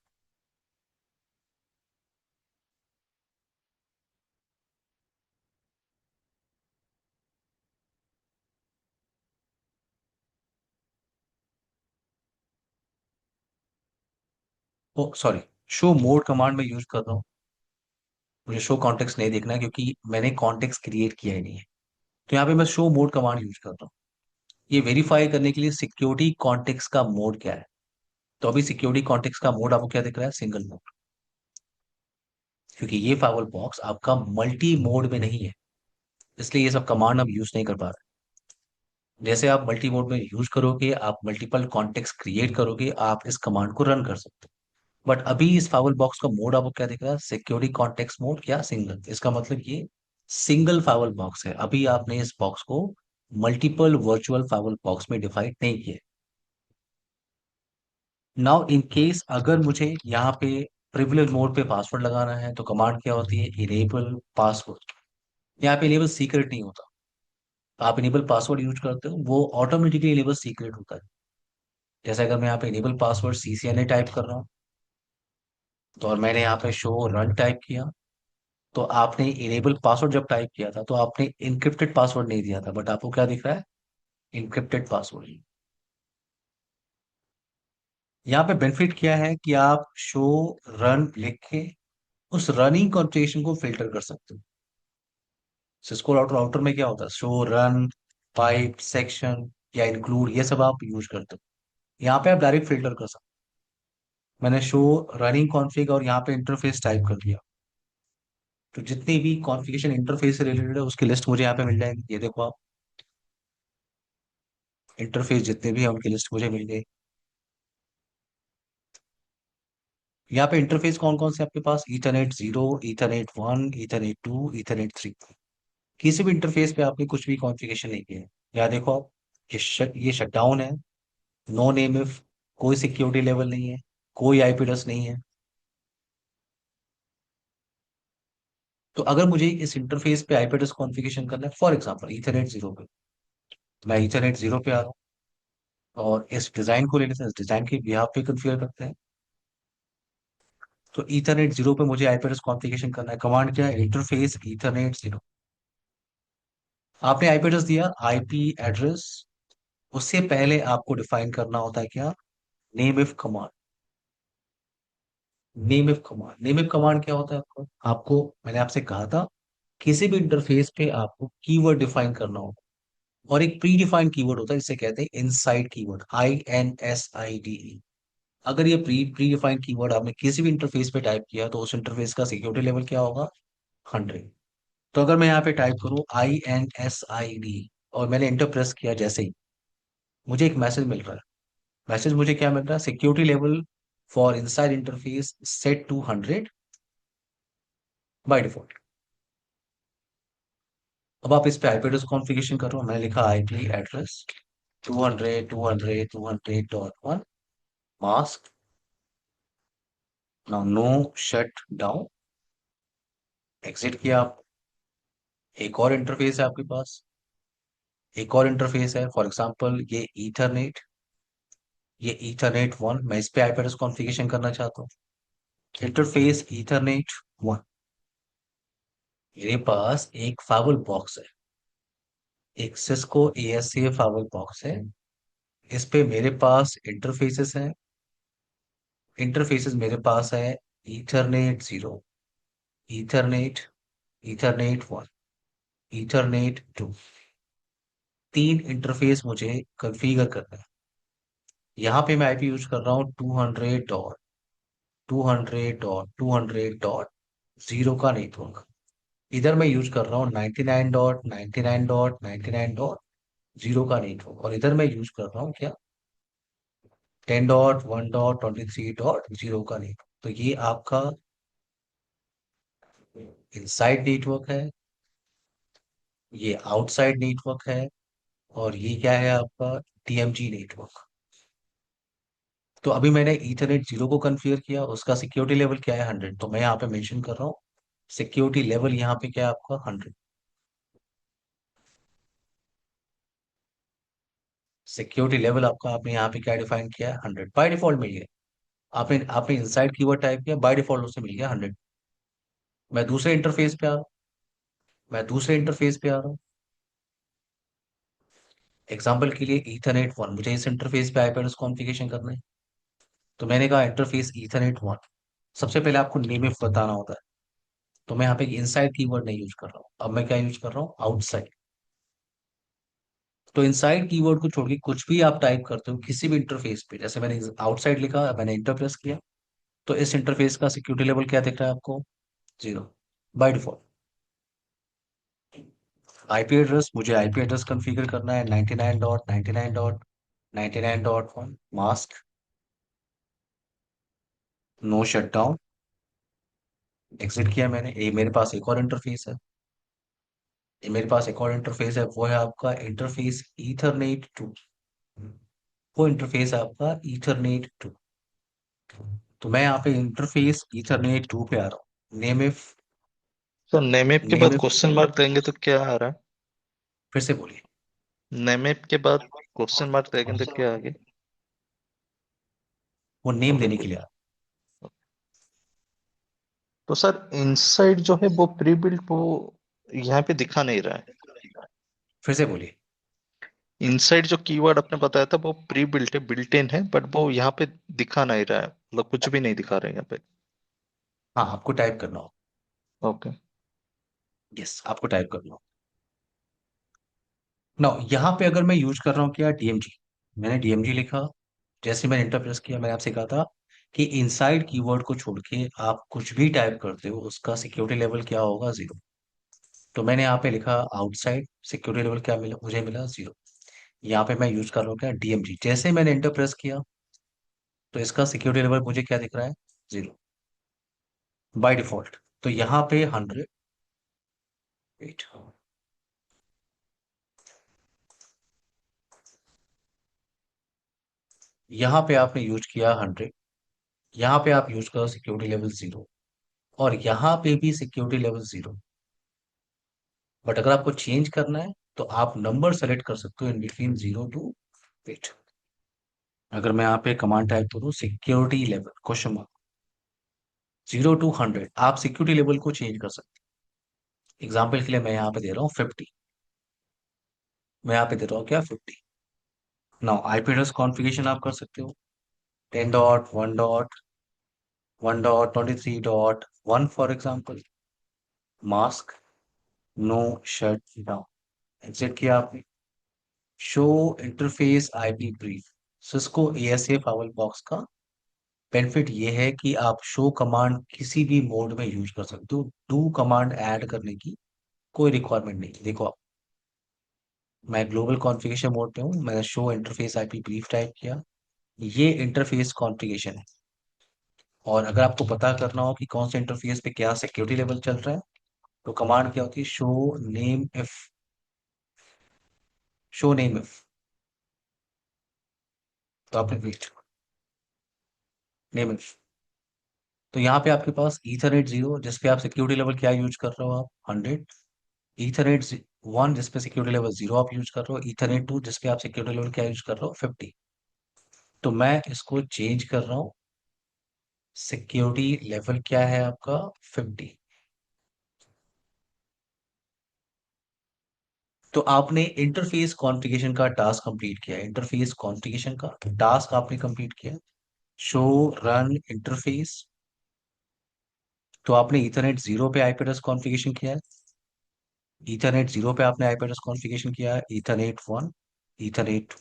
Speaker 1: Oh sorry, show mode command में यूज कर रहा हूँ। मुझे शो कॉन्टेक्स्ट नहीं देखना है क्योंकि मैंने कॉन्टेक्स्ट क्रिएट किया ही नहीं है। तो यहाँ पे मैं शो मोड कमांड यूज कर रहा हूँ, ये वेरीफाई करने के लिए सिक्योरिटी कॉन्टेक्स्ट का मोड क्या है। तो अभी सिक्योरिटी कॉन्टेक्स्ट का मोड आपको क्या दिख रहा है, सिंगल मोड, क्योंकि ये फायरवॉल बॉक्स आपका मल्टी मोड में नहीं है, इसलिए ये सब कमांड हम यूज नहीं कर पा रहे। जैसे आप मल्टी मोड में यूज करोगे, आप मल्टीपल कॉन्टेक्स्ट क्रिएट करोगे, आप इस कमांड को रन कर सकते हो। बट अभी इस फायरवॉल बॉक्स का मोड आपको क्या दिख रहा है, सिक्योरिटी कॉन्टेक्स्ट मोड, क्या सिंगल, इसका मतलब ये सिंगल फायरवॉल बॉक्स है। अभी आपने इस बॉक्स को मल्टीपल वर्चुअल फायरवॉल बॉक्स में डिवाइड नहीं किया। नाउ इन केस अगर मुझे यहाँ पे प्रिविलेज मोड पे पासवर्ड लगाना है, तो कमांड क्या होती है, इनेबल पासवर्ड। यहाँ पे इनेबल सीक्रेट नहीं होता, आप इनेबल पासवर्ड यूज करते हो वो ऑटोमेटिकली इनेबल सीक्रेट होता है। जैसे अगर मैं यहाँ पे इनेबल पासवर्ड CCNA टाइप कर रहा हूँ, तो और मैंने यहाँ पे शो रन टाइप किया, तो आपने इनेबल पासवर्ड जब टाइप किया था तो आपने इनक्रिप्टेड पासवर्ड नहीं दिया था, बट आपको क्या दिख रहा है, इनक्रिप्टेड पासवर्ड। यहाँ पे बेनिफिट क्या है कि आप शो रन लिख के उस रनिंग कॉन्फ़िगरेशन को फिल्टर कर सकते हो। सिस्को राउटर राउटर में क्या होता है, शो रन, पाइप, सेक्शन या इंक्लूड, ये सब आप यूज करते हो। यहाँ पे आप डायरेक्ट फिल्टर कर सकते हो। मैंने शो रनिंग कॉन्फ़िग और यहाँ पे इंटरफेस टाइप कर दिया, तो जितनी भी कॉन्फ़िगरेशन इंटरफेस से रिलेटेड है उसकी लिस्ट मुझे यहाँ पे मिल जाएगी। ये देखो आप, इंटरफेस जितने भी है उनकी लिस्ट मुझे मिल गई। यहाँ पे इंटरफेस कौन कौन से आपके पास, Ethernet 0, Ethernet 1, Ethernet 2, Ethernet 3। किसी भी इंटरफेस पे आपने कुछ भी कॉन्फ़िगरेशन नहीं किया है। यहाँ देखो आप, ये शट डाउन है, नो नेम इफ, कोई सिक्योरिटी लेवल नहीं है, कोई IP एड्रेस नहीं है। तो अगर मुझे इस इंटरफेस पे IP एड्रेस कॉन्फ़िगरेशन करना है, फॉर एग्जांपल Ethernet 0 पे, मैं Ethernet 0 पे आ रहा हूँ और इस डिजाइन को ले लेते हैं, इस डिजाइन के बिहाफ पे कॉन्फ़िगर करते हैं। तो Ethernet 0 पे मुझे IP एड्रेस कॉन्फ़िगरेशन करना है, कमांड क्या है, इंटरफेस Ethernet 0। आपने IP एड्रेस दिया, IP एड्रेस, उससे पहले आपको डिफाइन करना होता है क्या, name if command. Name if command क्या होता है, आपको आपको मैंने आपसे कहा था, किसी भी इंटरफेस पे आपको कीवर्ड डिफाइन करना होगा, और एक प्री डिफाइंड कीवर्ड होता है, इसे कहते हैं इनसाइड कीवर्ड, INSIDE। अगर ये प्री प्री डिफाइंड कीवर्ड आपने किसी भी इंटरफेस पे टाइप किया तो उस इंटरफेस का सिक्योरिटी लेवल क्या होगा, 100। तो अगर मैं यहाँ पे टाइप करूँ INSID और मैंने इंटर प्रेस किया, जैसे ही मुझे एक मैसेज मिल रहा है। मैसेज मुझे क्या मिल रहा है, security level for inside interface set to 100 by default. अब आप इस पे आईपी एड्रेस कॉन्फ़िगरेशन करो, मैंने लिखा IP address 200.200.200.1 mask, now no shut down, exit किया आप। एक और इंटरफेस है आपके पास, एक और इंटरफेस है, फॉर एग्जांपल ये Ethernet 1, मैं इस पे आईपी एड्रेस कॉन्फ़िगरेशन करना चाहता हूँ, इंटरफेस Ethernet 1। मेरे पास एक फाइवल बॉक्स है, एक सिस्को ASA फाइवल बॉक्स है, इस पे मेरे पास इंटरफेसेस हैं। इंटरफेसेस मेरे पास है Ethernet 0, Ethernet, Ethernet 1, Ethernet 2। तीन इंटरफेस मुझे कॉन्फ़िगर करना है। यहाँ पे मैं IP यूज कर रहा हूँ 200.200.200.0 का नेटवर्क। इधर मैं यूज कर रहा हूँ 99.99.99.0 का नेटवर्क, और इधर मैं यूज कर रहा हूँ क्या, 10.1.23.0 का नेटवर्क। तो ये आपका इनसाइड नेटवर्क है, ये आउटसाइड नेटवर्क है, और ये क्या है आपका DMG नेटवर्क। तो अभी मैंने ईथरनेट 0 को कॉन्फ़िगर किया, उसका सिक्योरिटी लेवल क्या है 100, तो मैं यहाँ पे मेंशन कर रहा हूँ सिक्योरिटी लेवल यहाँ पे क्या है आपका 100। सिक्योरिटी लेवल आपका आपने यहाँ पे क्या डिफाइन किया है 100, बाय डिफॉल्ट मिल गया। आपने आपने इनसाइड कीवर्ड टाइप किया, बाय डिफॉल्ट उससे मिल गया 100। मैं दूसरे इंटरफेस पे आ रहा हूँ, मैं दूसरे इंटरफेस पे आ रहा हूँ। एग्जाम्पल के लिए ईथरनेट 1, मुझे इस इंटरफेस पे आईपी एड्रेस कॉन्फ़िगरेशन करना है। तो मैंने कहा इंटरफेस ईथरनेट 1, सबसे पहले आपको नेम इफ बताना होता है। तो मैं यहाँ पे इनसाइड कीवर्ड नहीं यूज कर रहा हूँ, अब मैं क्या यूज कर रहा हूँ आउटसाइड। तो इनसाइड कीवर्ड को छोड़ के कुछ भी आप टाइप करते हो किसी भी इंटरफेस पे, जैसे मैंने आउटसाइड लिखा, मैंने इंटर प्रेस किया, तो इस इंटरफेस का सिक्योरिटी लेवल क्या दिख रहा है आपको 0 बाय डिफॉल्ट। आईपी एड्रेस, मुझे आईपी एड्रेस कॉन्फ़िगर करना है 99.99.99.1 मास्क, नो शटडाउन। एग्जिट किया मैंने, ये मेरे पास एक और इंटरफेस है, ये मेरे पास एक और इंटरफेस है, वो है आपका इंटरफेस ईथरनेट 2। वो इंटरफेस है आपका ईथरनेट 2। तो मैं यहाँ पे इंटरफेस ईथरनेट 2 पे आ रहा हूँ। नेम इफ,
Speaker 2: सर नेमेप के
Speaker 1: नेम
Speaker 2: बाद
Speaker 1: इफ,
Speaker 2: क्वेश्चन मार्क देंगे तो क्या आ रहा
Speaker 1: फिर से बोलिए।
Speaker 2: है? नेमेप के बाद क्वेश्चन मार्क देंगे तो क्या आगे?
Speaker 1: वो नेम
Speaker 2: ओके
Speaker 1: देने के
Speaker 2: कुछ।
Speaker 1: लिए आ रहा
Speaker 2: तो सर इनसाइड जो है वो प्री बिल्ट, वो यहाँ पे दिखा नहीं रहा है।
Speaker 1: हूँ। फिर से बोलिए।
Speaker 2: इनसाइड जो कीवर्ड आपने बताया था वो प्री बिल्ट है, बिल्ट इन है, बट वो यहाँ पे दिखा नहीं रहा है, मतलब कुछ भी नहीं दिखा रहे हैं यहाँ पे।
Speaker 1: हाँ, आपको टाइप करना हो।
Speaker 2: ओके।
Speaker 1: यस, आपको टाइप करना हो। ना यहाँ पे अगर मैं यूज कर रहा हूँ क्या डीएमजी, मैंने डीएमजी लिखा, जैसे मैंने इंटर प्रेस किया, मैंने आपसे कहा था कि इनसाइड कीवर्ड को छोड़ के आप कुछ भी टाइप करते हो उसका सिक्योरिटी लेवल क्या होगा 0। तो मैंने यहाँ पे लिखा आउटसाइड, सिक्योरिटी लेवल क्या मिला, मुझे मिला 0। यहाँ पे मैं यूज कर रहा हूँ क्या डीएमजी, जैसे मैंने इंटर प्रेस किया तो इसका सिक्योरिटी लेवल मुझे क्या दिख रहा है 0 बाय डिफॉल्ट। तो यहाँ पे 100, वेट, यहाँ पे आपने यूज किया 100, यहाँ पे आप यूज करो सिक्योरिटी लेवल 0, और यहाँ पे भी सिक्योरिटी लेवल 0। बट अगर आपको चेंज करना है तो आप नंबर सेलेक्ट कर सकते हो इन बिटवीन 0 टू, वेट, अगर मैं यहाँ पे कमांड टाइप करूँ security level question mark 0 to 100, आप सिक्योरिटी लेवल को चेंज कर सकते हैं। एग्जाम्पल के लिए मैं यहाँ पे दे रहा हूँ 50, मैं यहाँ पे दे रहा हूँ क्या 50। नाउ आईपी एड्रेस कॉन्फ़िगरेशन आप कर सकते हो 10.1.1.23.1 for example, mask, no shut down. Exit किया आपने, show interface IP brief. Cisco ASA firewall box का बेनिफिट ये है कि आप शो कमांड किसी भी मोड में यूज कर सकते हो, डू कमांड ऐड करने की कोई रिक्वायरमेंट नहीं। देखो आप, मैं ग्लोबल कॉन्फ़िगरेशन मोड पे हूँ, मैंने show interface IP brief type किया, ये इंटरफेस कॉन्फ़िगरेशन है। और अगर आपको पता करना हो कि कौन से इंटरफेस पे क्या सिक्योरिटी लेवल चल रहा है, तो कमांड क्या होती है show name if, show name if. तो आपने वेट, नेम इफ, तो यहाँ पे आपके पास ईथरनेट 0 जिसपे आप सिक्योरिटी लेवल क्या यूज कर रहे हो आप 100, ईथरनेट 1 जिसपे सिक्योरिटी लेवल 0 आप यूज कर रहे हो, ईथरनेट 2 जिसपे आप सिक्योरिटी लेवल क्या यूज कर रहे हो 50। तो मैं इसको चेंज कर रहा हूँ, सिक्योरिटी लेवल क्या है आपका 50। तो आपने इंटरफेस कॉन्फ़िगरेशन का टास्क कंप्लीट किया है, इंटरफेस कॉन्फ़िगरेशन का टास्क आपने कंप्लीट किया, शो रन इंटरफेस। तो आपने इथरनेट 0 पे आईपी एड्रेस कॉन्फ़िगरेशन किया है, इथरनेट 0 पे आपने आईपी एड्रेस कॉन्फ़िगरेशन किया है, इथरनेट 1, इथरनेट।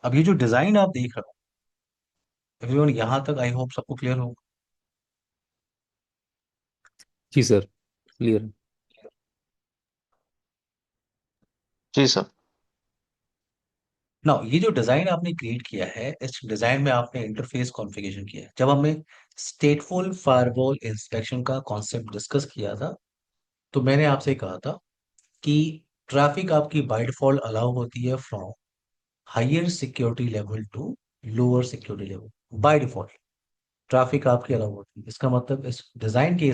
Speaker 1: अब ये जो डिजाइन आप देख रहे हो एवरीवन, यहाँ तक आई होप सबको क्लियर हो।
Speaker 3: जी सर, क्लियर।
Speaker 2: जी सर।
Speaker 1: ना ये जो डिजाइन आपने क्रिएट किया है, इस डिजाइन में आपने इंटरफेस कॉन्फ़िगरेशन किया है। जब हमने स्टेटफुल फायरवॉल इंस्पेक्शन का कॉन्सेप्ट डिस्कस किया था, तो मैंने आपसे कहा था कि ट्रैफिक आपकी बाय डिफॉल्ट अलाउ होती है from higher security level to lower security level by default traffic आपकी अलाउ होती है। इसका मतलब इस डिजाइन के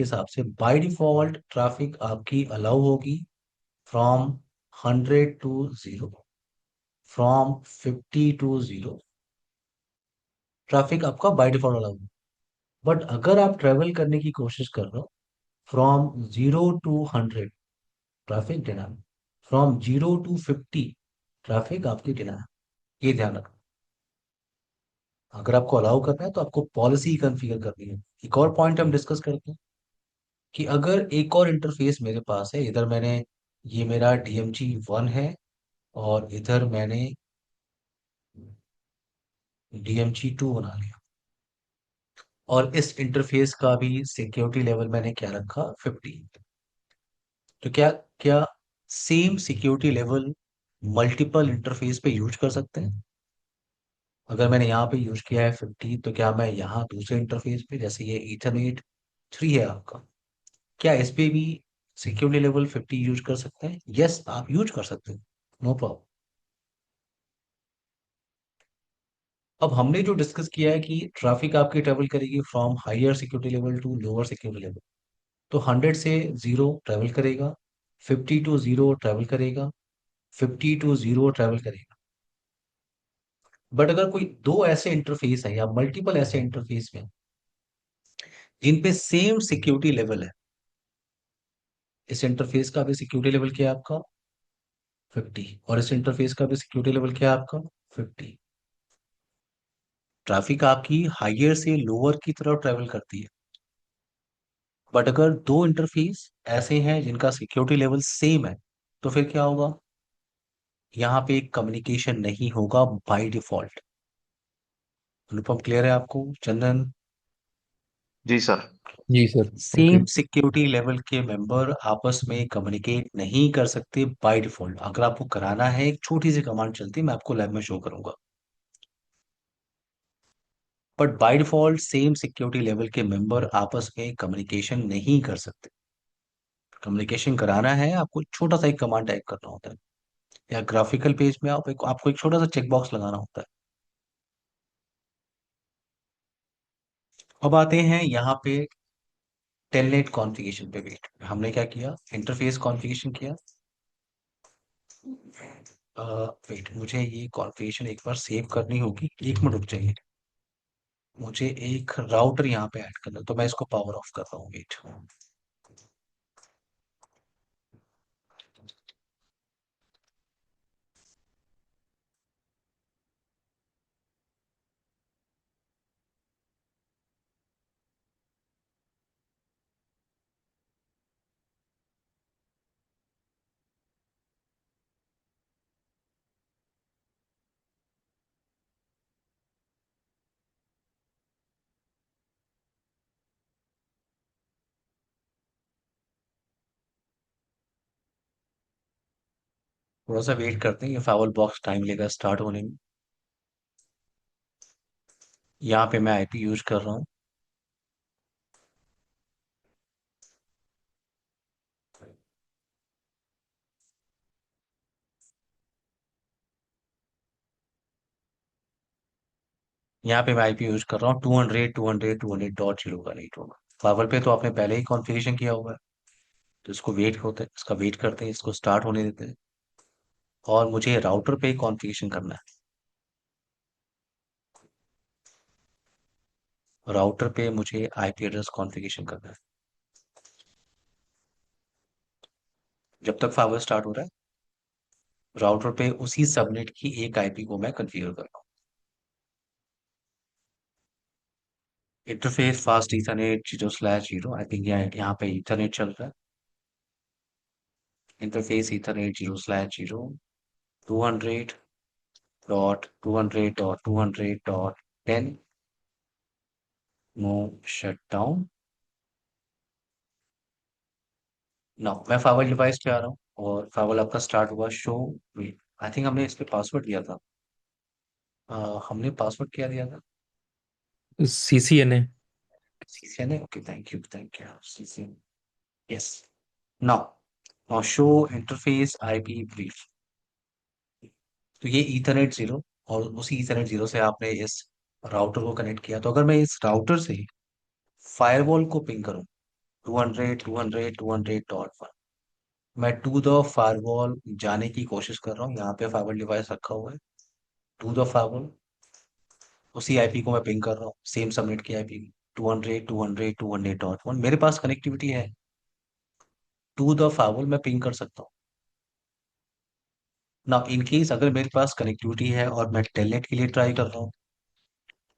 Speaker 1: हिसाब से बाय डिफॉल्ट ट्रैफिक आपकी अलाउ होगी from 100 to 0, from 50 to 0। Traffic आपका बाय डिफॉल्ट अलाउ है। बट अगर आप ट्रेवल करने की कोशिश कर रहे हो from 0 to 100, traffic deny. From 0 to 50, traffic आपकी डिनाई। ये ध्यान रखना। अगर आपको अलाउ करना है तो आपको पॉलिसी कॉन्फ़िगर करनी है। एक और पॉइंट हम डिस्कस करते हैं कि अगर एक और इंटरफेस मेरे पास है, इधर मैंने, ये मेरा DMG1 है और इधर मैंने DMG2 बना लिया, और इस इंटरफेस का भी सिक्योरिटी लेवल मैंने क्या रखा, 50। तो क्या क्या same security level multiple interface पे यूज कर सकते हैं? अगर मैंने यहाँ पे यूज किया है 50, तो क्या मैं यहाँ दूसरे इंटरफेस पे, जैसे ये Ethernet 3 है आपका, क्या इस पे भी सिक्योरिटी लेवल 50 यूज कर सकते हैं? यस, आप यूज कर सकते हैं, नो प्रॉब्लम। अब हमने जो डिस्कस किया है कि ट्रैफिक आपकी ट्रेवल करेगी from higher security level to lower security level. तो 100 से 0 ट्रेवल करेगा, 50 to 0 ट्रेवल करेगा, 50 to 0 ट्रेवल करेगा। बट अगर कोई दो ऐसे इंटरफेस है या मल्टीपल ऐसे इंटरफेस में जिन पे सेम सिक्योरिटी लेवल है, इस इंटरफेस का भी सिक्योरिटी लेवल क्या है आपका, 50, और इस इंटरफेस का भी सिक्योरिटी लेवल क्या है आपका, 50। ट्रैफिक आपकी हायर से लोअर की तरफ ट्रेवल करती है। बट अगर दो इंटरफेस ऐसे हैं जिनका सिक्योरिटी लेवल सेम है, तो फिर क्या होगा, यहाँ पे कम्युनिकेशन नहीं होगा बाय डिफॉल्ट। अनुपम, क्लियर है आपको? चंदन,
Speaker 2: जी सर।
Speaker 3: जी sir. Okay.
Speaker 1: Same security level के मेंबर आपस में कम्युनिकेट नहीं कर सकते बाय डिफॉल्ट। अगर आपको कराना है, एक छोटी सी कमांड चलती है, मैं आपको लैब में शो करूंगा। But by default same security level के मेंबर आपस में कम्युनिकेशन नहीं कर सकते। कम्युनिकेशन कराना है, आपको छोटा सा एक कमांड टाइप करना होता है, या ग्राफिकल पेज में आपको एक छोटा सा चेक बॉक्स लगाना होता है। अब आते हैं यहाँ पे टेलनेट कॉन्फ़िगरेशन पे। वेट, हमने क्या किया, इंटरफेस कॉन्फ़िगरेशन किया। वेट, मुझे ये कॉन्फ़िगरेशन एक बार सेव करनी होगी, 1 मिनट रुक जाइए। मुझे एक राउटर यहाँ पे ऐड करना है, तो मैं इसको पावर ऑफ कर रहा हूँ। वेट, थोड़ा सा वेट करते हैं, ये फाइवल बॉक्स टाइम लेगा स्टार्ट होने में। यहाँ पे मैं IP यूज कर रहा हूँ। यहाँ पे मैं IP यूज कर रहा हूँ 200 का नेटवर्क। फाइवल पे तो आपने पहले ही कॉन्फ़िगरेशन किया हुआ है, तो इसको वेट होता है, इसका वेट करते हैं, इसको स्टार्ट होने देते हैं। और मुझे राउटर पे कॉन्फ़िगरेशन करना है, राउटर पे मुझे IP एड्रेस कॉन्फ़िगरेशन करना है। जब तक फाइबर स्टार्ट हो रहा है, राउटर पे उसी सबनेट की एक IP को मैं कॉन्फ़िगर कर रहा हूँ। Interface fast ethernet 0/0, I think यहाँ पे ईथरनेट चल रहा है। Interface ethernet 0/0, 200.200.200.10, no shut down. ना, मैं फाइबर डिवाइस पे आ रहा हूँ और फाइबर आपका स्टार्ट हुआ शो। आई थिंक हमने इस पे पासवर्ड दिया था। हमने पासवर्ड क्या दिया था?
Speaker 3: CCNA।
Speaker 1: CCNA, okay, thank you CCNA। Yes. Now, show interface IP brief. तो ये ईथरनेट जीरो, और उसी ईथरनेट जीरो से आपने इस राउटर को कनेक्ट किया। तो अगर मैं इस राउटर से फायरवॉल को पिंग करूं, 200 200 200.1, मैं टू द फायरवॉल जाने की कोशिश कर रहा हूँ। यहाँ पे फायरवॉल डिवाइस रखा हुआ है, टू द फायरवॉल, उसी आईपी को मैं पिंग कर रहा हूँ, सेम सबनेट की आईपी, 200 200 200.1 मेरे पास कनेक्टिविटी है। टू द फायरवॉल मैं पिंग कर सकता हूँ ना। इन केस अगर मेरे पास कनेक्टिविटी है और मैं टेलनेट के लिए ट्राई कर रहा हूँ,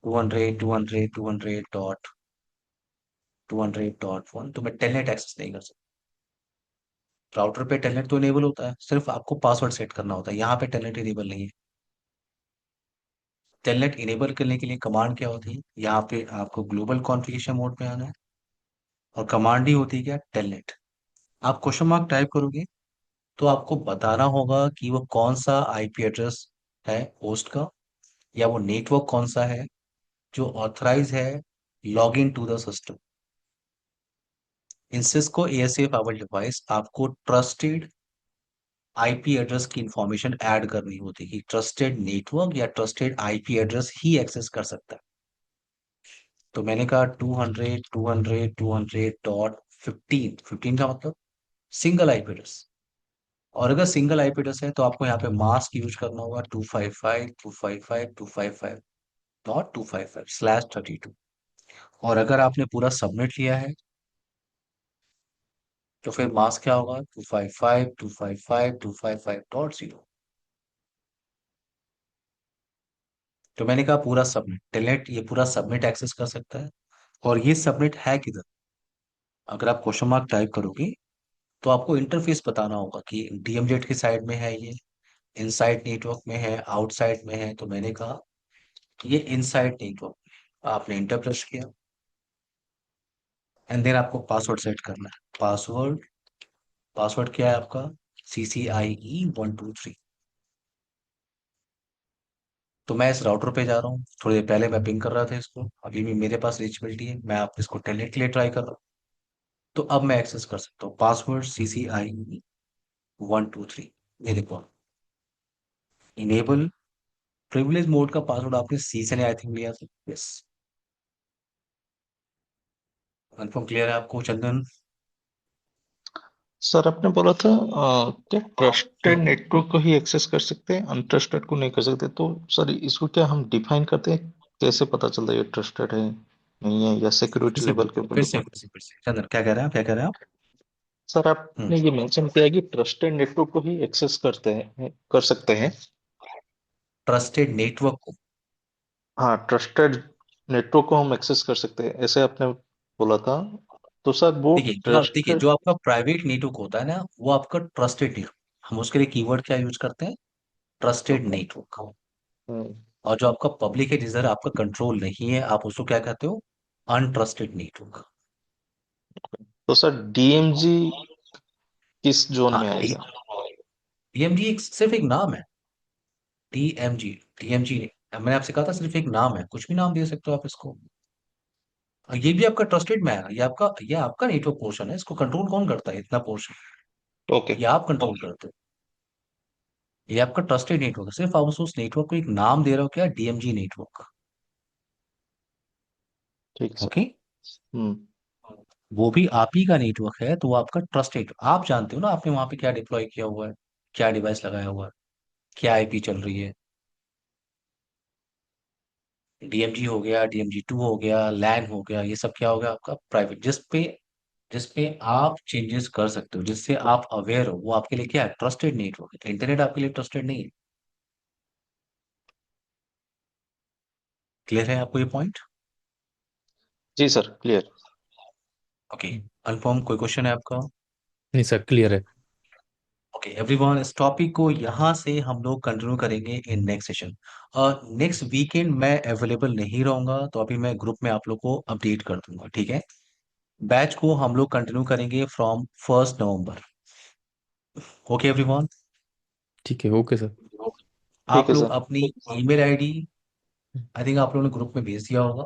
Speaker 1: 200 200 200.1, तो मैं टेलनेट एक्सेस नहीं कर सकता। राउटर पे टेलनेट तो इनेबल होता है, सिर्फ आपको पासवर्ड सेट करना होता है। यहाँ पे टेलनेट इनेबल नहीं है। टेलनेट इनेबल करने के लिए कमांड क्या होती है, यहाँ पे आपको ग्लोबल कॉन्फ़िगरेशन मोड पे आना है, और कमांड ही होती है क्या, टेलनेट। आप क्वेश्चन मार्क टाइप करोगे तो आपको बताना होगा कि वो कौन सा आईपी एड्रेस है होस्ट का, या वो नेटवर्क कौन सा है जो ऑथराइज है log in to the system. In Cisco ASA firewall device आपको ट्रस्टेड आईपी एड्रेस की इंफॉर्मेशन ऐड करनी होती है कि ट्रस्टेड नेटवर्क या ट्रस्टेड आईपी एड्रेस ही एक्सेस कर सकता है। तो मैंने कहा 200 15 का मतलब सिंगल आईपी एड्रेस। और अगर सिंगल आईपी एड्रेस है तो आपको यहाँ पे मास्क यूज करना होगा, 255 255 255.255/32। और अगर आपने पूरा सबनेट लिया है तो फिर मास्क क्या होगा, 255 255 255.0। तो मैंने कहा पूरा सबनेट टेलनेट ये पूरा सबनेट एक्सेस कर सकता है। और ये सबनेट है किधर, अगर आप क्वेश्चन मार्क टाइप करोगे तो आपको इंटरफेस बताना होगा कि डीएमजेड की साइड में है ये, इनसाइड नेटवर्क में है, आउटसाइड में है। तो मैंने कहा कि ये इनसाइड नेटवर्क, आपने इंटर प्रेस किया, एंड देन आपको पासवर्ड सेट करना है। पासवर्ड, पासवर्ड क्या है आपका, CCIE123। तो मैं इस राउटर पे जा रहा हूँ, थोड़ी देर पहले मैं पिंग कर रहा था इसको, अभी भी मेरे पास रीचेबिलिटी है, मैं आप इसको टेलनेट के लिए ट्राई कर रहा हूँ। तो अब मैं एक्सेस कर सकता हूँ, पासवर्ड CCIE123। ये देखो, इनेबल प्रिविलेज मोड का पासवर्ड आपने सी से आई थिंक लिया था। यस, कन्फर्म क्लियर है आपको चंदन?
Speaker 2: सर आपने बोला था क्या ट्रस्टेड
Speaker 1: हम्म,
Speaker 2: नेटवर्क को ही एक्सेस कर सकते हैं, अनट्रस्टेड को नहीं कर सकते? तो सर इसको क्या हम डिफाइन करते हैं? कैसे पता चलता है ये ट्रस्टेड है नहीं है, या
Speaker 1: फिर
Speaker 2: सिक्योरिटी
Speaker 1: से
Speaker 2: लेवल के
Speaker 1: फिर
Speaker 2: ऊपर?
Speaker 1: से फिर से फिर से चंदन, क्या कह रहे हैं आप, क्या कह रहे हैं आप?
Speaker 2: सर
Speaker 1: हम्म,
Speaker 2: आपने ये मेंशन किया है कि ट्रस्टेड नेटवर्क को ही एक्सेस करते हैं, कर सकते हैं।
Speaker 1: ट्रस्टेड नेटवर्क को।
Speaker 2: हाँ, ट्रस्टेड नेटवर्क को हम एक्सेस कर सकते हैं, ऐसे आपने बोला था। तो सर वो
Speaker 1: देखिए
Speaker 2: ट्रस्टेड।
Speaker 1: जो आपका प्राइवेट नेटवर्क होता है ना, वो आपका ट्रस्टेड नेटवर्क, हम उसके लिए कीवर्ड क्या यूज करते हैं, ट्रस्टेड
Speaker 2: ओके।
Speaker 1: नेटवर्क। और जो आपका पब्लिक है, जिधर आपका कंट्रोल नहीं है, आप उसको क्या कहते हो, अनट्रस्टेड नेटवर्क।
Speaker 2: तो सर डीएमजी किस जोन
Speaker 1: हाँ,
Speaker 2: में आएगा?
Speaker 1: डीएमजी एक सिर्फ एक नाम है। डीएमजी, डीएमजी मैंने आपसे कहा था सिर्फ एक नाम है, कुछ भी नाम दे सकते हो आप इसको। और ये भी आपका ट्रस्टेड में है, ये आपका नेटवर्क पोर्शन है, इसको कंट्रोल कौन करता है इतना पोर्शन,
Speaker 2: ओके।
Speaker 1: ये आप कंट्रोल करते हो। ये आपका ट्रस्टेड नेटवर्क है, सिर्फ आप उस नेटवर्क को एक नाम दे रहे हो, क्या, डीएमजी नेटवर्क।
Speaker 2: ठीक सर।
Speaker 1: ओके,
Speaker 2: हम्म।
Speaker 1: वो भी आप ही का नेटवर्क है, तो वो आपका ट्रस्टेड, आप जानते हो ना आपने वहां पे क्या डिप्लॉय किया हुआ है, क्या डिवाइस लगाया हुआ है, क्या आईपी चल रही है। डीएमजी हो गया, DMG2 हो गया, लैन हो गया, ये सब क्या हो गया आपका प्राइवेट, जिसपे आप चेंजेस कर सकते हो, जिससे आप अवेयर हो, वो आपके लिए क्या है, ट्रस्टेड नेटवर्क है। इंटरनेट आपके लिए ट्रस्टेड नहीं है। क्लियर है आपको ये पॉइंट?
Speaker 2: जी सर, क्लियर।
Speaker 1: ओके, अल्फॉर्म कोई क्वेश्चन है आपका?
Speaker 3: नहीं सर, क्लियर है।
Speaker 1: ओके एवरीवन, इस टॉपिक को यहाँ से हम लोग कंटिन्यू करेंगे इन नेक्स्ट सेशन। और नेक्स्ट वीकेंड मैं अवेलेबल नहीं रहूंगा, तो अभी मैं ग्रुप में आप लोग को अपडेट कर दूंगा, ठीक है? बैच को हम लोग कंटिन्यू करेंगे फ्रॉम 1 नवंबर। ओके एवरीवन,
Speaker 3: ठीक है, ओके सर।
Speaker 2: ठीक
Speaker 1: आप
Speaker 2: है
Speaker 1: लोग
Speaker 2: सर।
Speaker 1: अपनी ईमेल आईडी, आई थिंक आप लोगों ने ग्रुप में भेज दिया होगा,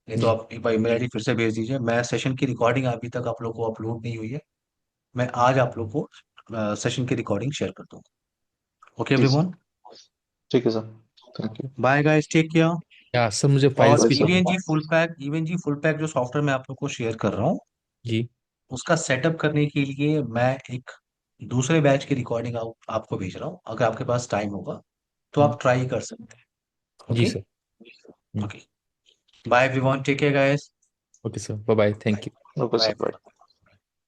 Speaker 1: नहीं तो
Speaker 3: जी।
Speaker 1: आप एक बार ईमेल आईडी फिर से भेज दीजिए। मैं सेशन की रिकॉर्डिंग अभी तक आप लोग को अपलोड नहीं हुई है, मैं आज आप लोग को सेशन की रिकॉर्डिंग शेयर कर दूंगा। ओके
Speaker 2: जी सर।
Speaker 1: एवरीवन,
Speaker 2: ठीक है sir. Thank you.
Speaker 1: Bye guys, take care.
Speaker 3: या सर मुझे
Speaker 1: और
Speaker 3: फाइल्स
Speaker 2: बाय
Speaker 3: भी
Speaker 2: सर।
Speaker 3: चाहिए।
Speaker 1: इवेंजी फुल पैक जो सॉफ्टवेयर मैं आप लोग को शेयर कर रहा हूँ,
Speaker 3: जी।
Speaker 1: उसका सेटअप करने के लिए मैं एक दूसरे बैच की रिकॉर्डिंग आपको भेज रहा हूँ। अगर आपके पास टाइम होगा तो
Speaker 3: हम्म,
Speaker 1: आप ट्राई कर सकते हैं।
Speaker 3: जी
Speaker 1: okay.
Speaker 3: Sir. Hmm,
Speaker 1: okay. Bye everyone, take care guys.
Speaker 3: Okay sir, bye bye, thank you.
Speaker 2: Okay
Speaker 1: bye.
Speaker 2: Sir, bye.